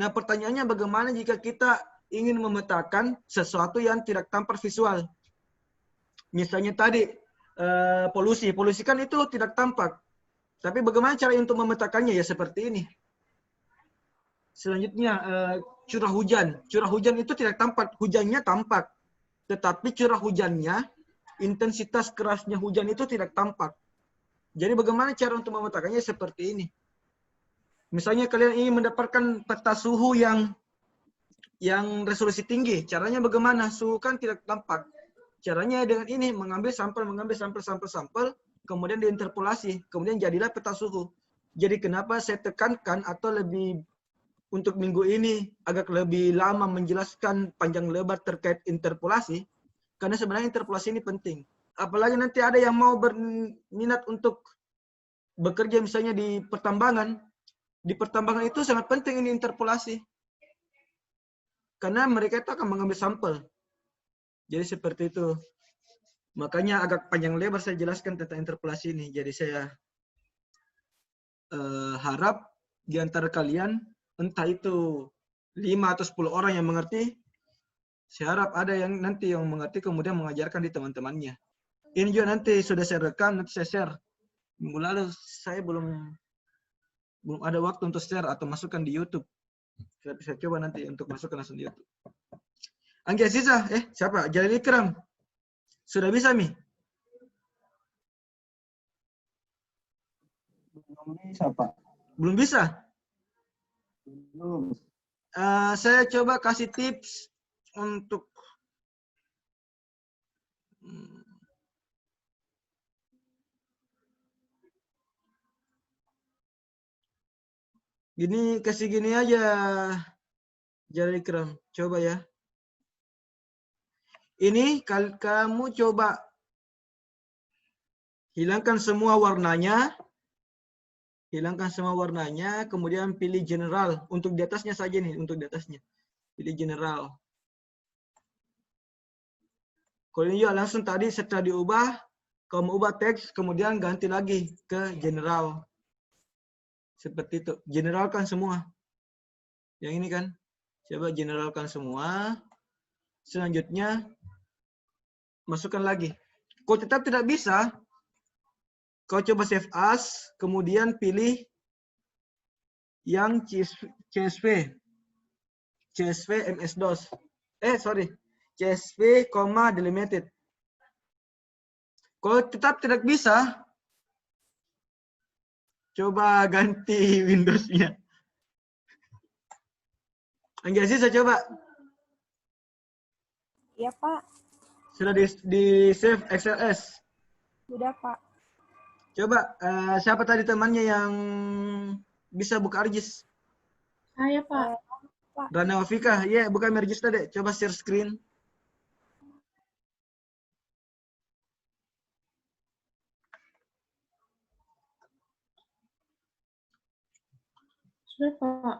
Nah pertanyaannya bagaimana jika kita ingin memetakan sesuatu yang tidak tampak visual? Misalnya tadi polusi kan itu tidak tampak. Tapi bagaimana cara untuk memetakannya? Ya seperti ini. Selanjutnya curah hujan. Curah hujan itu tidak tampak, hujannya tampak. Tetapi curah hujannya, intensitas kerasnya hujan itu tidak tampak. Jadi bagaimana cara untuk memetakannya? Seperti ini. Misalnya kalian ingin mendapatkan peta suhu yang resolusi tinggi. Caranya bagaimana? Suhu kan tidak tampak. Caranya dengan ini, mengambil sampel, kemudian diinterpolasi, kemudian jadilah peta suhu. Jadi kenapa saya tekankan atau lebih untuk minggu ini agak lebih lama menjelaskan panjang lebar terkait interpolasi, karena sebenarnya interpolasi ini penting. Apalagi nanti ada yang mau berminat untuk bekerja misalnya di pertambangan. Di pertambangan itu sangat penting ini interpolasi. Karena mereka itu akan mengambil sampel. Jadi seperti itu. Makanya agak panjang lebar saya jelaskan tentang interpolasi ini. Jadi saya harap di antara kalian, entah itu 5 atau 10 orang yang mengerti, saya harap ada yang nanti yang mengerti kemudian mengajarkan di teman-temannya. Ini juga nanti sudah saya rekam, nanti saya share. Minggu lalu saya belum ada waktu untuk share atau masukkan di YouTube. Saya bisa coba nanti untuk masukkan langsung di YouTube. Anggi Aziza, siapa? Jalil Ikram. Sudah bisa, Mi? Belum bisa, Pak. Belum bisa? Belum. Saya coba kasih tips untuk kasih gini aja, Jalil Ikram. Coba ya. Ini kamu coba hilangkan semua warnanya. Hilangkan semua warnanya, kemudian pilih general. Untuk di atasnya saja nih, untuk di atasnya. Pilih general. Kalau ini juga langsung tadi setelah diubah, kamu ubah teks, kemudian ganti lagi ke general. Seperti itu. Generalkan semua. Yang ini kan. Coba generalkan semua. Selanjutnya, masukkan lagi. Kalau tetap tidak bisa, kau coba save as, kemudian pilih yang CSV MS-DOS. CSV, delimited. Kalau tetap tidak bisa, coba ganti Windows-nya. Anggi Aziza coba. Iya, Pak. Sudah di save XLS. Sudah, Pak. Coba, siapa tadi temannya yang bisa buka ArcGIS? Saya, Pak. Rana Wafika, ya buka ArcGIS tadi. Coba share screen. Sudah, Pak.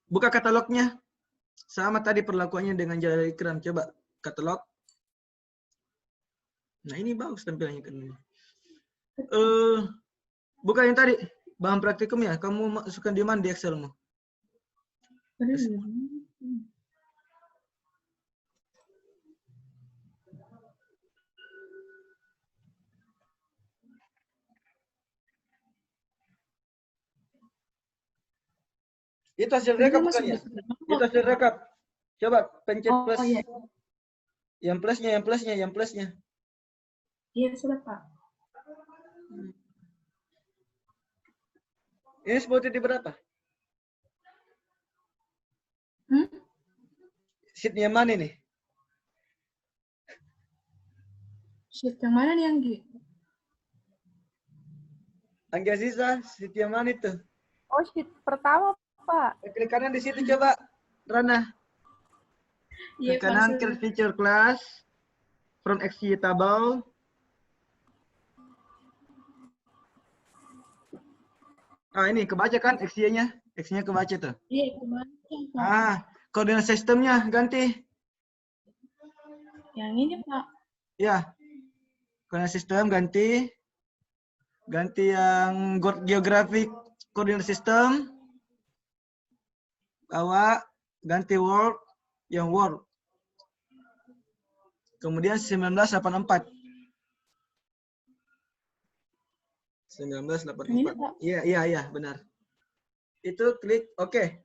Buka katalognya. Sama tadi perlakuannya dengan Jalal Ikram. Coba katalog. Nah ini bagus tampilannya kan. Buka yang tadi. Bahan praktikum ya. Kamu masukkan di mana di Excelmu? Itu hasil rekap bukan ya? Itu hasil rekap. Coba pencet plus. Iya. Yang plusnya. Iya, sudah, Pak. Ini sebutin di berapa? Sheet-nya mana nih? Sheet yang mana nih, Anggi? Anggi Aziza, sheet yang mana itu? Oh, sheet pertama, Pak. Klik kanan di situ coba, Rana. Iya, Klik kanan, Pak. klik feature class, from XY table. Ah ini kebaca kan XY-nya? X-nya kebaca tuh. Iya, kemana, Pak? Ah, koordinat sistemnya ganti. Yang ini, Pak. Ya, koordinat sistem ganti. Ganti yang geographic koordinat sistem. Bawa, ganti world, yang world. Kemudian 1984. 1984. Iya, benar. Itu klik oke.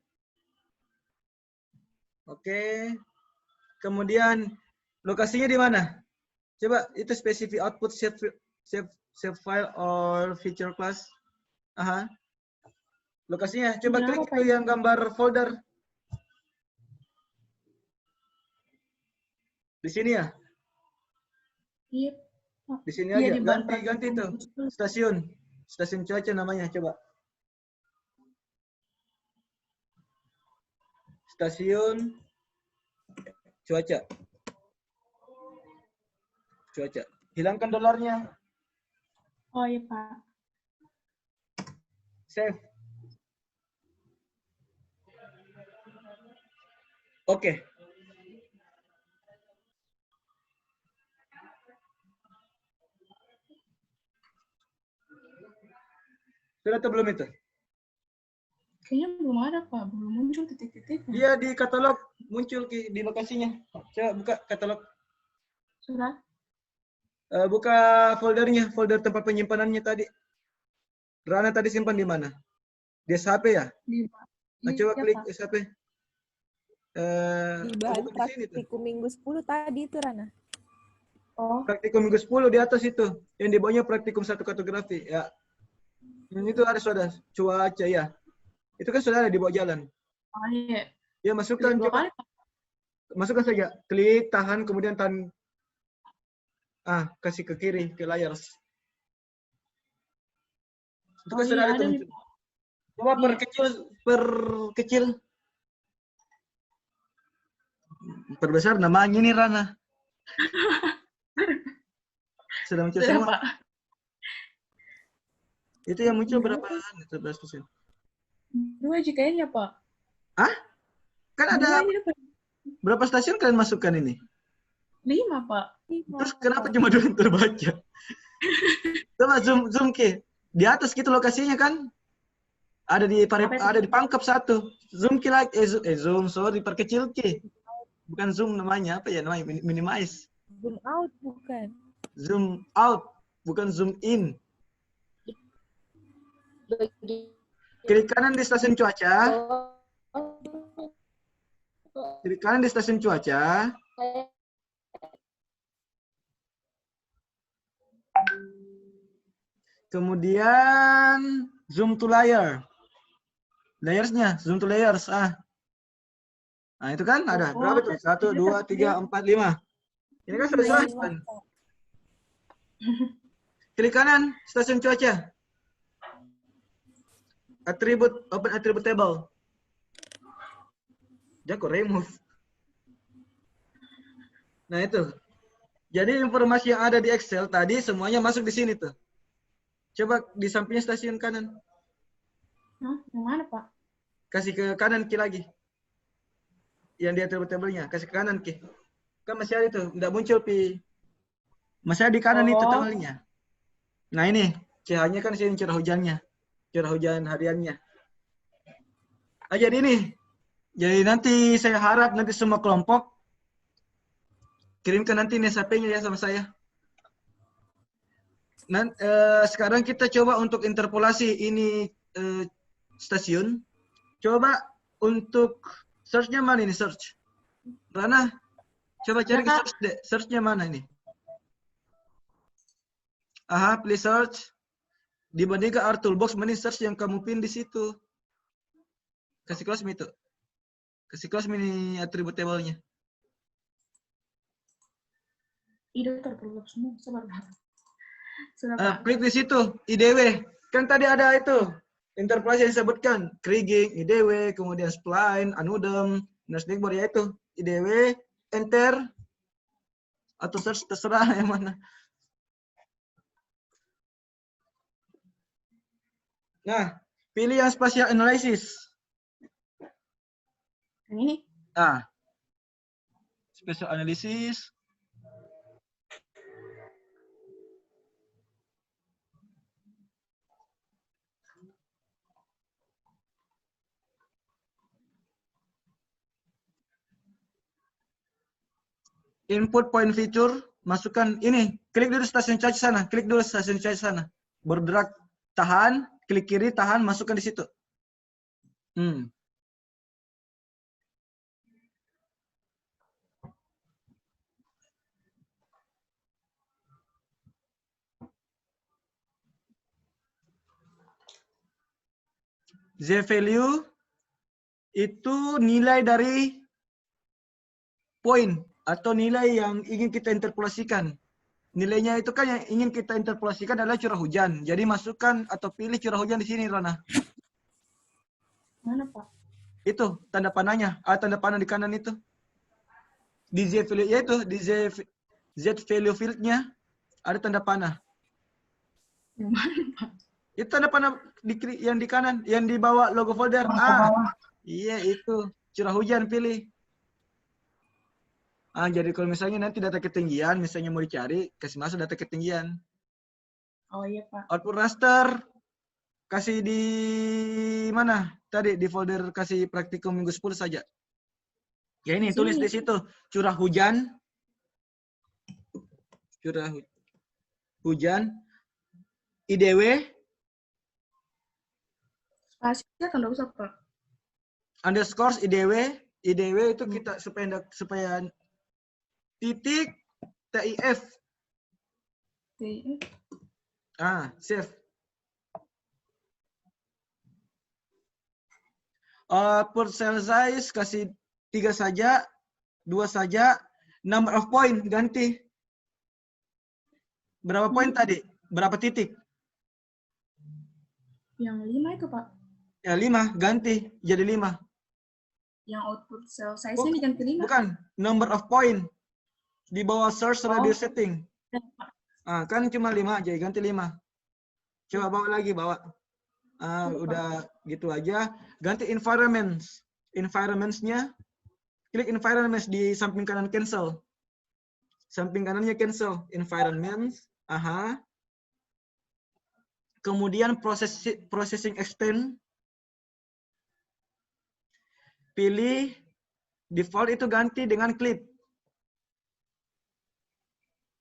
Oke. Kemudian lokasinya di mana? Coba itu spesifik output save file or feature class. Aha. Lokasinya coba klik itu yang gambar folder. Di sini ya? Iya. Di sini Iya, aja. di Ganti itu. Stasiun cuaca namanya coba. Stasiun cuaca. Hilangkan dolarnya. Oh iya, Pak. Save. Oke. Sudah atau belum itu? Kayaknya belum ada, Pak. Belum muncul titik-titiknya. Iya, di katalog muncul di lokasinya. Coba buka katalog. Sudah. Buka foldernya, folder tempat penyimpanannya tadi. Rana tadi simpan di mana? Di SHP ya? Nah, coba klik SHP. Di bahan praktikum minggu 10 tadi itu, Rana. Oh. Praktikum minggu 10 di atas itu. Yang di bawahnya praktikum 1 kartografi. Ya. Itu ada sudah cuaca ya. Itu kan sudah ada di bawah jalan. Oh iya. Ya, masukkan coba. Masukkan saja. Klik, tahan, kemudian tahan. Kasih ke kiri, ke layar. Itu kan sudah ada tuh. Coba perkecil. Perbesar namanya ini, Rana. Sudah muncul Sudah, semua. Pak. Itu yang muncul berapa? 13%. 2 aja kayaknya, Pak. Hah? Kan 2 ada aja, Pak. berapa stasiun kalian masukkan ini? 5, Pak. Terus kenapa cuma 2 yang terbaca? Coba zoom ke. Di atas gitu lokasinya kan? Ada di ada di pangkep 1. Zoom ke lagi. Zoom, sorry, perkecil ke. Bukan zoom namanya, apa ya namanya? Minimize. Zoom out bukan. Zoom out, bukan zoom in. Klik kanan di stasiun cuaca. Klik kanan di stasiun cuaca. Kemudian zoom to layer. Layersnya, zoom to layers. Nah itu kan ada. Berapa tuh? 1, 2, 3, 4, 5. Ini kan sudah selesai. Klik kanan, stasiun cuaca. Attribute, open attribute table. Jago remove. Nah itu. Jadi informasi yang ada di Excel tadi semuanya masuk di sini tuh. Coba di sampingnya stasiun kanan. Hah? Yang mana, Pak? Kasih ke kanan Ki lagi. Yang di attribute table-nya, kasih ke kanan Ki. Kan masih ada itu, enggak muncul Pi. Masih ada di kanan itu tabelnya. Nah ini, CH-nya kan sini curah hujannya. Curah hujan hariannya. Jadi ini. Jadi nanti saya harap nanti semua kelompok kirimkan nanti nih SAP-nya ya sama saya. Sekarang kita coba untuk interpolasi ini stasiun. Coba untuk search-nya mana ini search? Rana, coba cari ke search deh. Search-nya mana ini? Aha, please search. Dibandingkan R Toolbox, mending search yang kamu pin di situ. Kasih close itu. Kasih close ini atribut table-nya. Ide tertutup semua. Sabar, Pak. Sudah, Pak. Klik di situ, IDW. Kan tadi ada itu. Interpolasi yang disebutkan. Kriging, IDW, kemudian spline, anudem, Nasdaqboard ya itu. IDW, enter. Atau search, terserah yang mana. Nah, pilih yang spatial analysis. Yang ini? Nah, spatial analysis. Input point feature, masukkan ini, klik dulu stasiun cuaca sana, klik dulu stasiun cuaca sana. Bergerak, tahan, klik kiri, tahan, masukkan di situ. Z value itu nilai dari poin atau nilai yang ingin kita interpolasikan. Nilainya itu kan yang ingin kita interpolasikan adalah curah hujan. Jadi masukkan atau pilih curah hujan di sini, Rana. Mana, Pak? Itu tanda panahnya. Tanda panah di kanan itu. Di Z value ya itu, di Z value field-nya ada tanda panah. Yang mana, Pak? Itu tanda panah yang di kanan, yang di bawah logo folder. Iya itu, curah hujan pilih. Jadi kalau misalnya nanti data ketinggian, misalnya mau dicari, kasih masuk data ketinggian. Oh iya, Pak. Output raster, kasih di mana? Tadi di folder kasih praktikum minggu 10 saja. Ya ini, tulis di situ, curah hujan. Curah hujan. IDW. Spasial kan nggak usah, Pak. Underscore IDW. IDW itu kita supaya titik TIF. TIF. Save. Output cell size kasih 3 saja, 2 saja. Number of point ganti. Berapa poin tadi? Berapa titik? Yang 5 itu, Pak. Ya 5, ganti jadi 5. Yang output cell size-nya diganti 5. Bukan, number of point. Di bawah search radius setting. Kan cuma 5 aja, ganti 5. Coba bawa lagi, bawa. Udah gitu aja. Ganti environments. Environments-nya, klik environments di samping kanan cancel. Samping kanannya cancel. Environments. Kemudian processing extend. Pilih default itu ganti dengan clip.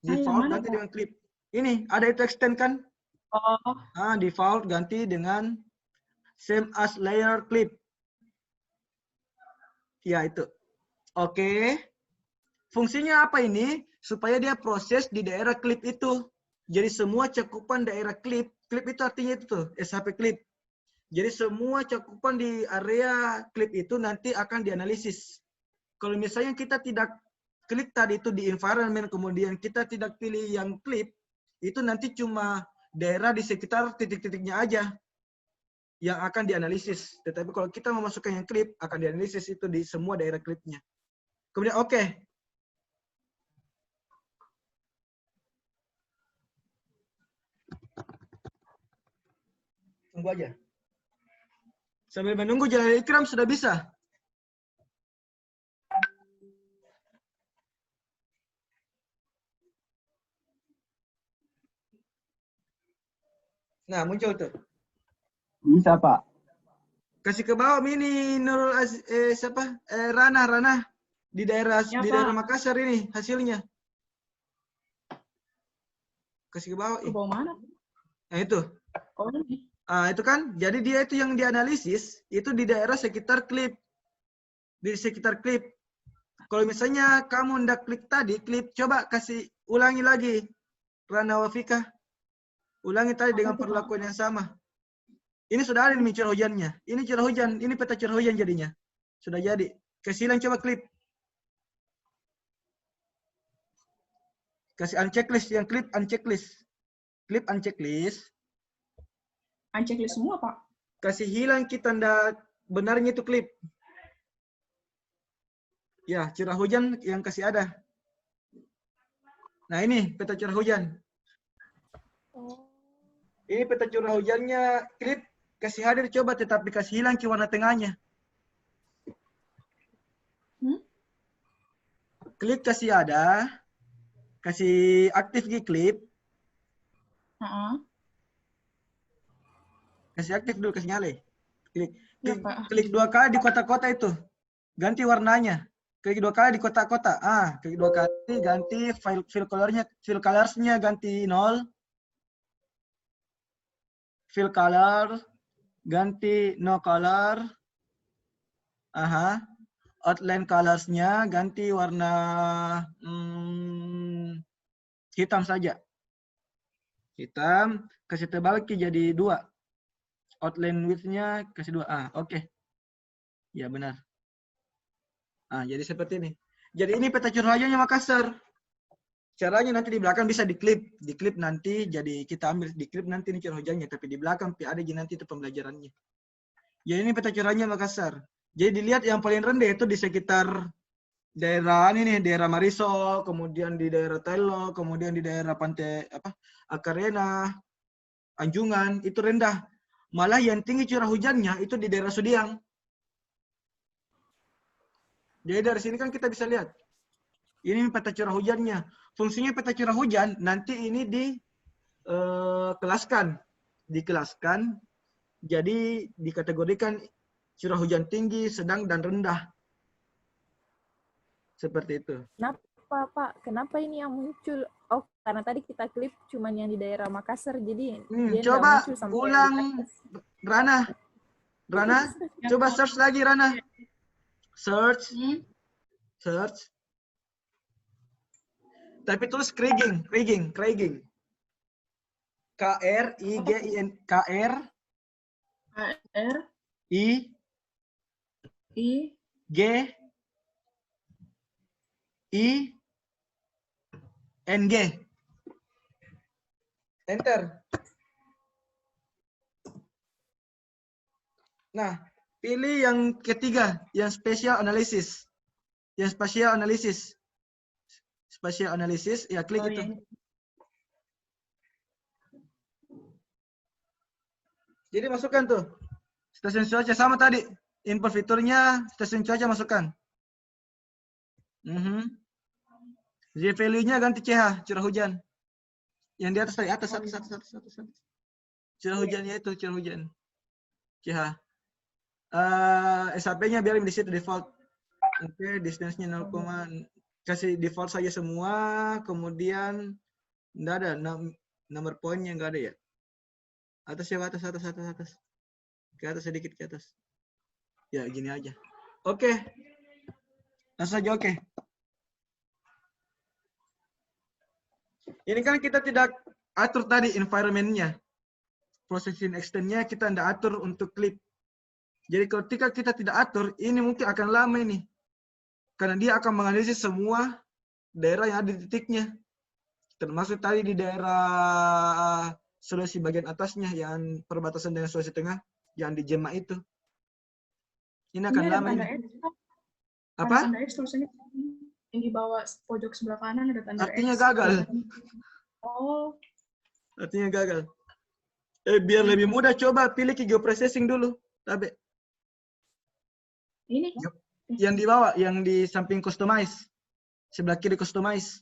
Default mana, ganti Pak? dengan clip. Ini ada itu extend kan? Oh, Default ganti dengan same as layer clip. Ya itu. Oke. Fungsinya apa ini? Supaya dia proses di daerah clip itu. Jadi semua cakupan daerah clip itu artinya itu tuh, SHP clip. Jadi semua cakupan di area clip itu nanti akan dianalisis. Kalau misalnya kita tidak klik tadi itu di environment, kemudian kita tidak pilih yang clip, itu nanti cuma daerah di sekitar titik-titiknya aja yang akan dianalisis. Tetapi kalau kita memasukkan yang clip, akan dianalisis itu di semua daerah clipnya. Kemudian oke. Tunggu aja. Sambil menunggu Jalal Ikram sudah bisa. Nah, muncul tuh. Bisa, Pak. Kasih ke bawah ini Nurul Rana di daerah Ya, daerah Pak. Makassar ini hasilnya. Kasih ke bawah. Ke bawah mana? Nah, itu. Oh, ini. Itu kan. Jadi dia itu yang dianalisis itu di daerah sekitar klip. Di sekitar klip. Kalau misalnya kamu ndak klik tadi, klip, coba kasih ulangi lagi. Rana Wafika. Ulangi tadi dengan perlakuan yang sama. Ini sudah ada nih curah hujannya. Ini curah hujan, ini peta curah hujan jadinya. Sudah jadi. Kasih hilang coba klip. Kasih unchecklist, yang klip unchecklist. Klip unchecklist. Unchecklist semua, Pak. Kasih hilang kita tanda benarnya itu klip. Ya, curah hujan yang kasih ada. Nah, ini peta curah hujan. Ini peta curah hujannya klip. Kasih hadir coba, tetapi kasih hilang ke warna tengahnya. Klik kasih ada. Kasih aktif di klip. Kasih aktif dulu, kasih nyale. Klik 2 kali di kotak-kotak itu. Ganti warnanya. Klik 2 kali di kotak-kotak. Klik 2 kali ganti fill colors-nya ganti 0. Fill color ganti no color. Outline colors-nya ganti warna hitam saja. Hitam, kasih tebal jadi 2. Outline width-nya kasih 2. Oke. Ya, benar. Jadi seperti ini. Jadi ini peta curah hujannya Makassar. Caranya nanti di belakang bisa diklip. Diklip nanti, jadi kita ambil diklip nanti ini curah hujannya. Tapi di belakang ada nanti itu pembelajarannya. Jadi ini peta curah hujannya Makassar. Jadi dilihat yang paling rendah itu di sekitar daerah ini nih, daerah Marisol, kemudian di daerah Telo, kemudian di daerah Pantai Akarena, Anjungan, itu rendah. Malah yang tinggi curah hujannya itu di daerah Sudiang. Jadi dari sini kan kita bisa lihat. Ini peta curah hujannya. Fungsinya peta curah hujan nanti ini dikelaskan. Jadi dikategorikan curah hujan tinggi, sedang, dan rendah. Seperti itu. Kenapa, Pak? Kenapa ini yang muncul? Oh, karena tadi kita klip cuman yang di daerah Makassar, jadi dia coba muncul sampai ulang, Rana, coba search lagi, Rana. Search. Tapi tulis Kriging. K-R-I-G-I-N. K-R-I-G-I-N-G. Enter. Nah, pilih yang ketiga, yang spatial analysis. Yang spatial analysis, ya klik itu. Jadi masukkan tuh. Stasiun cuaca sama tadi. Input fiturnya stasiun cuaca masukkan. Z value-nya ganti CH, curah hujan. Yang di atas tadi, atas. Curah hujannya itu, curah hujan. CH. SHP-nya biarin di situ default. Oke, distance-nya 0, kasih default saja semua. Kemudian enggak ada nomor poinnya, enggak ada ya. Atas ya, atas. Ke atas sedikit ke atas. Ya, gini aja. Oke. Langsung saja oke. Ini kan kita tidak atur tadi environment-nya. Processing extend-nya kita tidak atur untuk clip. Jadi ketika kita tidak atur, ini mungkin akan lama ini. Karena dia akan menganalisis semua daerah yang ada di titiknya. Termasuk tadi di daerah Sulawesi bagian atasnya, yang perbatasan dengan Sulawesi Tengah, yang di Jema itu. Ini akan Ini ada lama tanda ini. X, Pak. Apa? Ada tanda X tulisannya yang di bawah pojok sebelah kanan ada tanda Artinya X. gagal. Oh, Artinya gagal. Biar lebih mudah, coba pilih ke geoprocessing dulu. Tabe. ini. Yang di bawah, yang di samping customize. Sebelah kiri customize.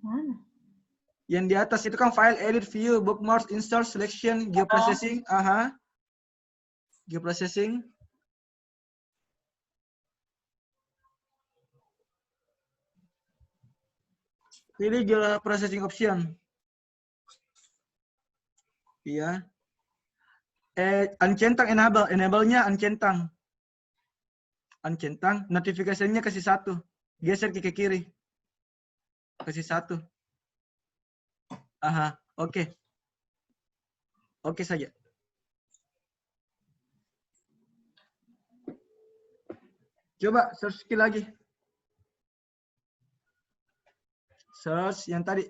Mana? Yang di atas itu kan file, edit, view, bookmarks, insert, selection, geoprocessing. Geoprocessing. Pilih geoprocessing option. Iya. Uncentang enable. Enable-nya uncentang. Uncentang. Notifikasinya kasih 1. Geser ke kiri. Kasih 1. Oke. Oke saja. Coba search lagi. Search yang tadi.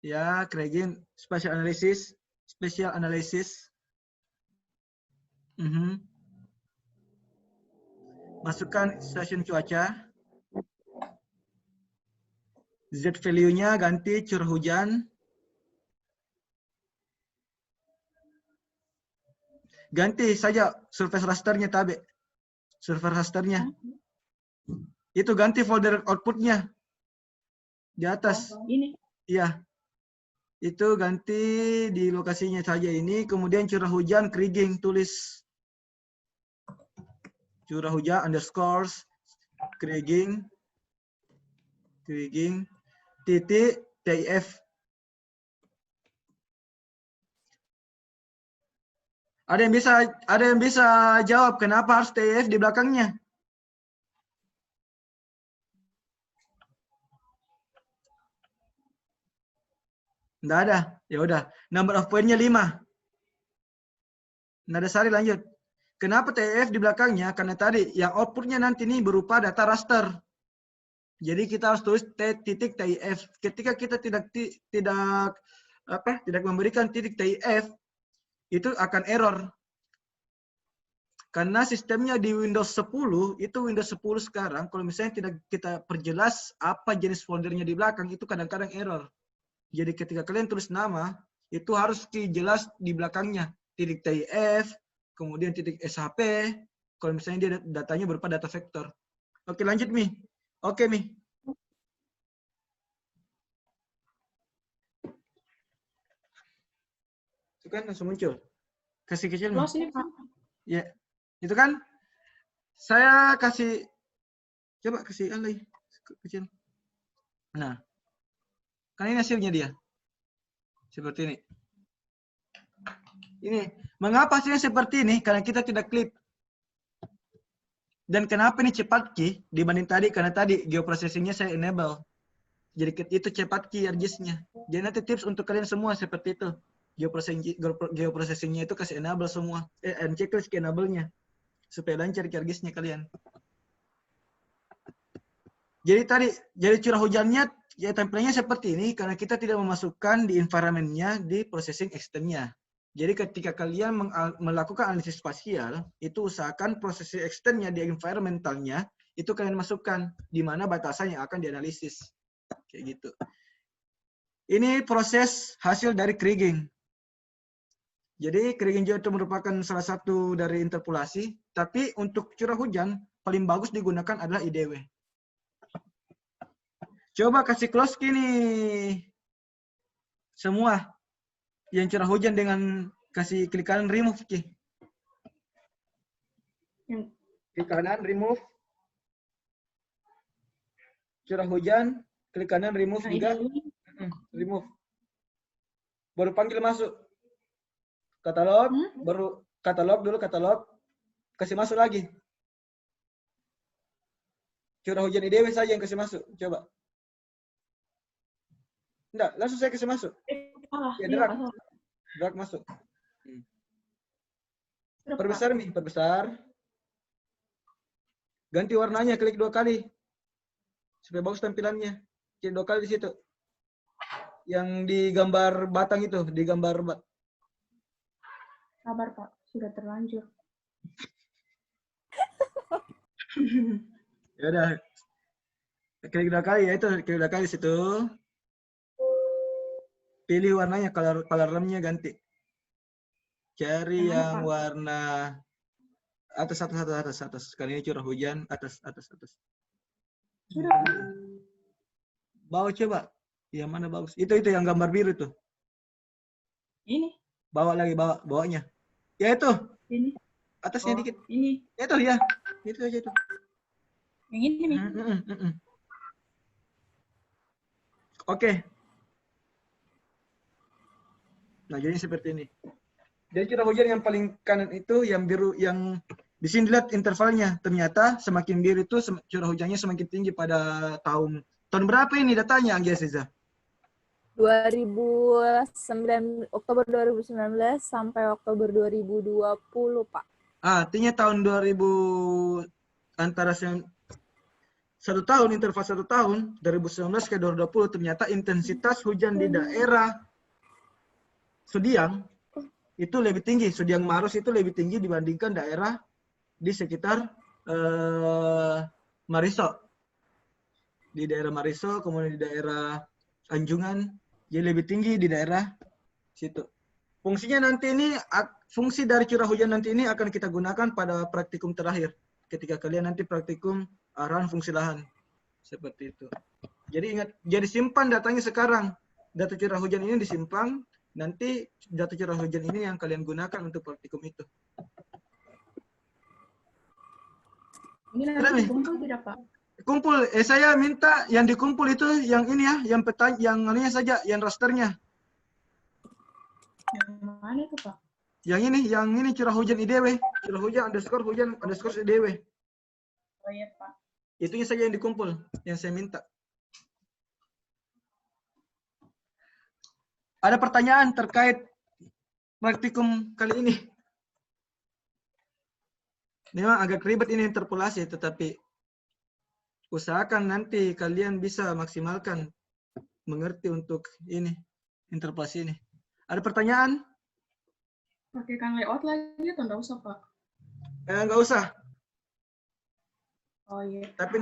Ya, Kragin spatial analysis. Spatial analysis. Masukkan stasiun cuaca. Z value-nya ganti curah hujan. Ganti saja surface rasternya tabe. Surface rasternya. Itu ganti folder output-nya. Di atas. Ini. Iya. Itu ganti di lokasinya saja ini. Kemudian curah hujan kriging tulis. Curah hujan underscores kriging. Titik TIF. Ada yang bisa jawab kenapa harus TIF di belakangnya? Enggak ada. Ya udah. Number of point-nya 5. Nada Sari lanjut. Kenapa TIF di belakangnya? Karena tadi yang output-nya nanti ini berupa data raster. Jadi kita harus tulis titik TIF. Ketika kita tidak memberikan titik TIF, itu akan error. Karena sistemnya di Windows 10, itu Windows 10 sekarang, kalau misalnya tidak kita perjelas apa jenis foldernya di belakang, itu kadang-kadang error. Jadi ketika kalian tulis nama, itu harus dijelas di belakangnya. Titik TIF, kemudian titik SHP, kalau misalnya dia datanya berupa data vektor. Oke, lanjut, Mi. Oke, Mi. Itu kan langsung muncul. Kasih kecil, Mi. Close ini, Pak. Ya. Itu kan saya kasih, coba kasih alay kecil. Nah, kan ini hasilnya dia. Seperti ini. Ini, mengapa hasilnya seperti ini? Karena kita tidak klik. Dan kenapa ini cepat key dibanding tadi? Karena tadi geoprocessing-nya saya enable. Jadi itu cepat key RGIS-nya. Jadi nanti tips untuk kalian semua seperti itu. Geoprocessing-nya itu kasih enable semua. Checklist ke enable-nya. Supaya lancar RGIS-nya kalian. Jadi curah hujannya, ya template-nya seperti ini karena kita tidak memasukkan di environment-nya di processing extend-nya. Jadi ketika kalian melakukan analisis spasial, itu usahakan processing extend-nya di environmental-nya, itu kalian masukkan di mana batasan yang akan dianalisis. Kayak gitu. Ini proses hasil dari kriging. Jadi kering hijau itu merupakan salah satu dari interpolasi, tapi untuk curah hujan paling bagus digunakan adalah IDW. Coba kasih close nih semua yang curah hujan dengan kasih klik kanan remove Ki. Yang Klik kanan remove. Curah hujan, klik kanan remove yang juga. ini Remove. Baru panggil masuk. Katalog, baru katalog dulu katalog. Kasih masuk lagi. Curah hujan IDW saja yang kasih masuk. Coba. Enggak, langsung saya kasih masuk. Ya, iya, drag. Drag masuk. Perbesar nih, perbesar. Ganti warnanya, klik 2 kali. Supaya bagus tampilannya. Klik 2 kali di situ. Yang di gambar batang itu, di gambar Sabar Pak, sudah terlanjur. Ya udah. Klik 2 kali ya itu, klik 2 kali di situ. Pilih warnanya, color lamnya ganti. Cari yang warna atas. Kali ini curah hujan, atas. Sudah. Bawa coba. Yang mana bagus? Itu yang gambar biru tuh. Ini. Bawa lagi, bawanya. Ya itu. Ini. Atasnya dikit. Ini. Itu ya. Itu aja itu. Yang ini nih. Oke. Nah, jadi seperti ini. Jadi curah hujan yang paling kanan itu yang biru, yang di sini lihat intervalnya. Ternyata semakin biru itu curah hujannya semakin tinggi pada tahun berapa ini datanya, Anggia? 2009 Oktober 2019 sampai Oktober 2020, Pak. Artinya tahun 2000 antara 1 tahun, interval 1 tahun, 2019 ke 2020 ternyata intensitas hujan di daerah Sudiang itu lebih tinggi. Sudiang Maros itu lebih tinggi dibandingkan daerah di sekitar Mariso. Di daerah Mariso, kemudian di daerah Anjungan, jadi lebih tinggi di daerah situ. Fungsinya nanti ini, fungsi dari curah hujan nanti ini akan kita gunakan pada praktikum terakhir. Ketika kalian nanti praktikum arahan fungsi lahan. Seperti itu. Jadi ingat, jadi simpan datanya sekarang. Data curah hujan ini disimpan, nanti data curah hujan ini yang kalian gunakan untuk praktikum itu. Ini nanti kumpul tidak Pak? Kumpul. Saya minta yang dikumpul itu yang ini ya, yang yang anunya saja, yang rasternya. Yang mana itu Pak? Yang ini curah hujan IDW, curah hujan _hujan IDW. Oh iya Pak. Itunya saja yang dikumpul, yang saya minta. Ada pertanyaan terkait praktikum kali ini? Memang agak ribet ini interpolasi, tetapi usahakan nanti kalian bisa maksimalkan mengerti untuk ini, interpolasi ini. Ada pertanyaan? Pakaikan layout lagi atau enggak usah Pak? Enggak usah. Oh iya. Tapi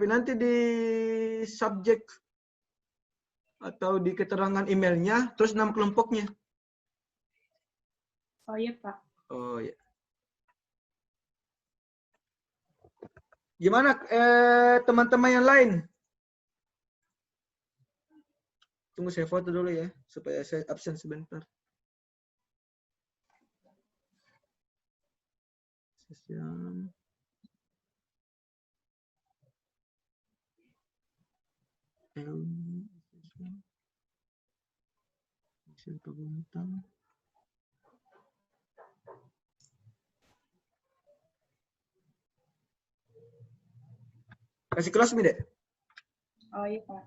nanti di subjek atau di keterangan emailnya, terus nama kelompoknya. Oh iya Pak. Oh iya. Gimana teman-teman yang lain? Tunggu saya foto dulu ya, supaya saya absen sebentar. Kasih kelas mi, Dek. Oh iya Pak.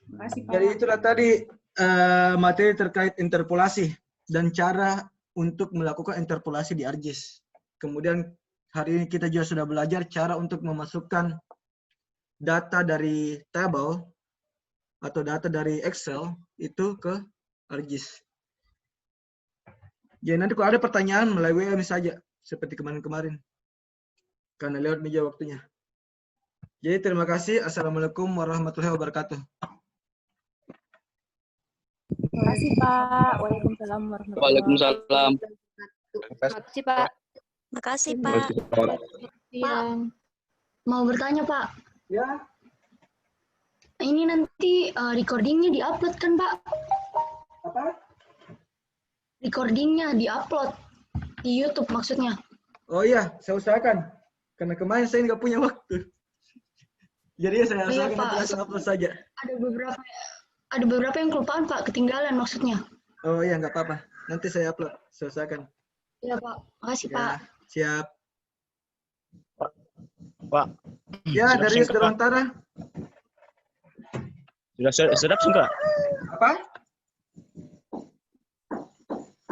Makasih Pak. Jadi itulah tadi materi terkait interpolasi dan cara untuk melakukan interpolasi di ArcGIS. Kemudian hari ini kita juga sudah belajar cara untuk memasukkan data dari tabel atau data dari Excel itu ke ArcGIS. Jadi nanti kalau ada pertanyaan melalui WA saja, seperti kemarin-kemarin. Karena lewat meja waktunya. Jadi terima kasih. Assalamualaikum warahmatullahi wabarakatuh. Makasih, Pak. Waalaikumsalam warahmatullahi Waalaikumsalam. Makasih, Pak. Makasih, Pak. Siang. Mau bertanya, Pak. Ya. Ini nanti recordingnya di-upload kan, Pak? Apa? Recordingnya di-upload di YouTube maksudnya. Oh iya, saya usahakan. Karena kemarin saya nggak punya waktu. Jadi saya Oh iya, usahakan Pak. nanti langsung upload saja. Ada beberapa yang kelupaan, Pak. Ketinggalan maksudnya. Oh iya, nggak apa-apa. Nanti saya upload. Saya usahakan. Iya, Pak. Makasih, Ya, Pak. siap. Pak. Ya, Sudah dari singkat, Saudara Pak. Antara. Sudah singkah? Apa?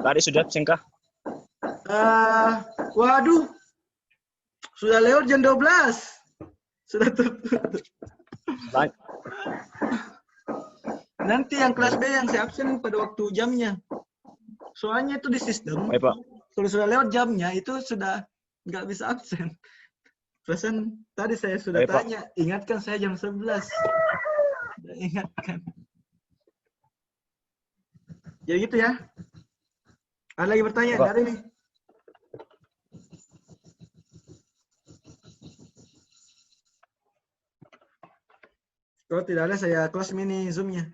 Tadi sudah singkah? Waduh. Sudah lewat jam 12. Sudah tutup. Nanti yang kelas B yang saya absen pada waktu jamnya. Soalnya itu di sistem. Baik, Pak. Kalau sudah lewat jamnya itu sudah nggak bisa absen. Perasaan tadi saya sudah Baik, Pak. tanya, ingatkan saya jam 11. Sudah ingatkan. Jadi gitu ya. Ada lagi bertanya? Pak. Nggak ada nih. Kalau tidak ada saya close mini Zoom-nya.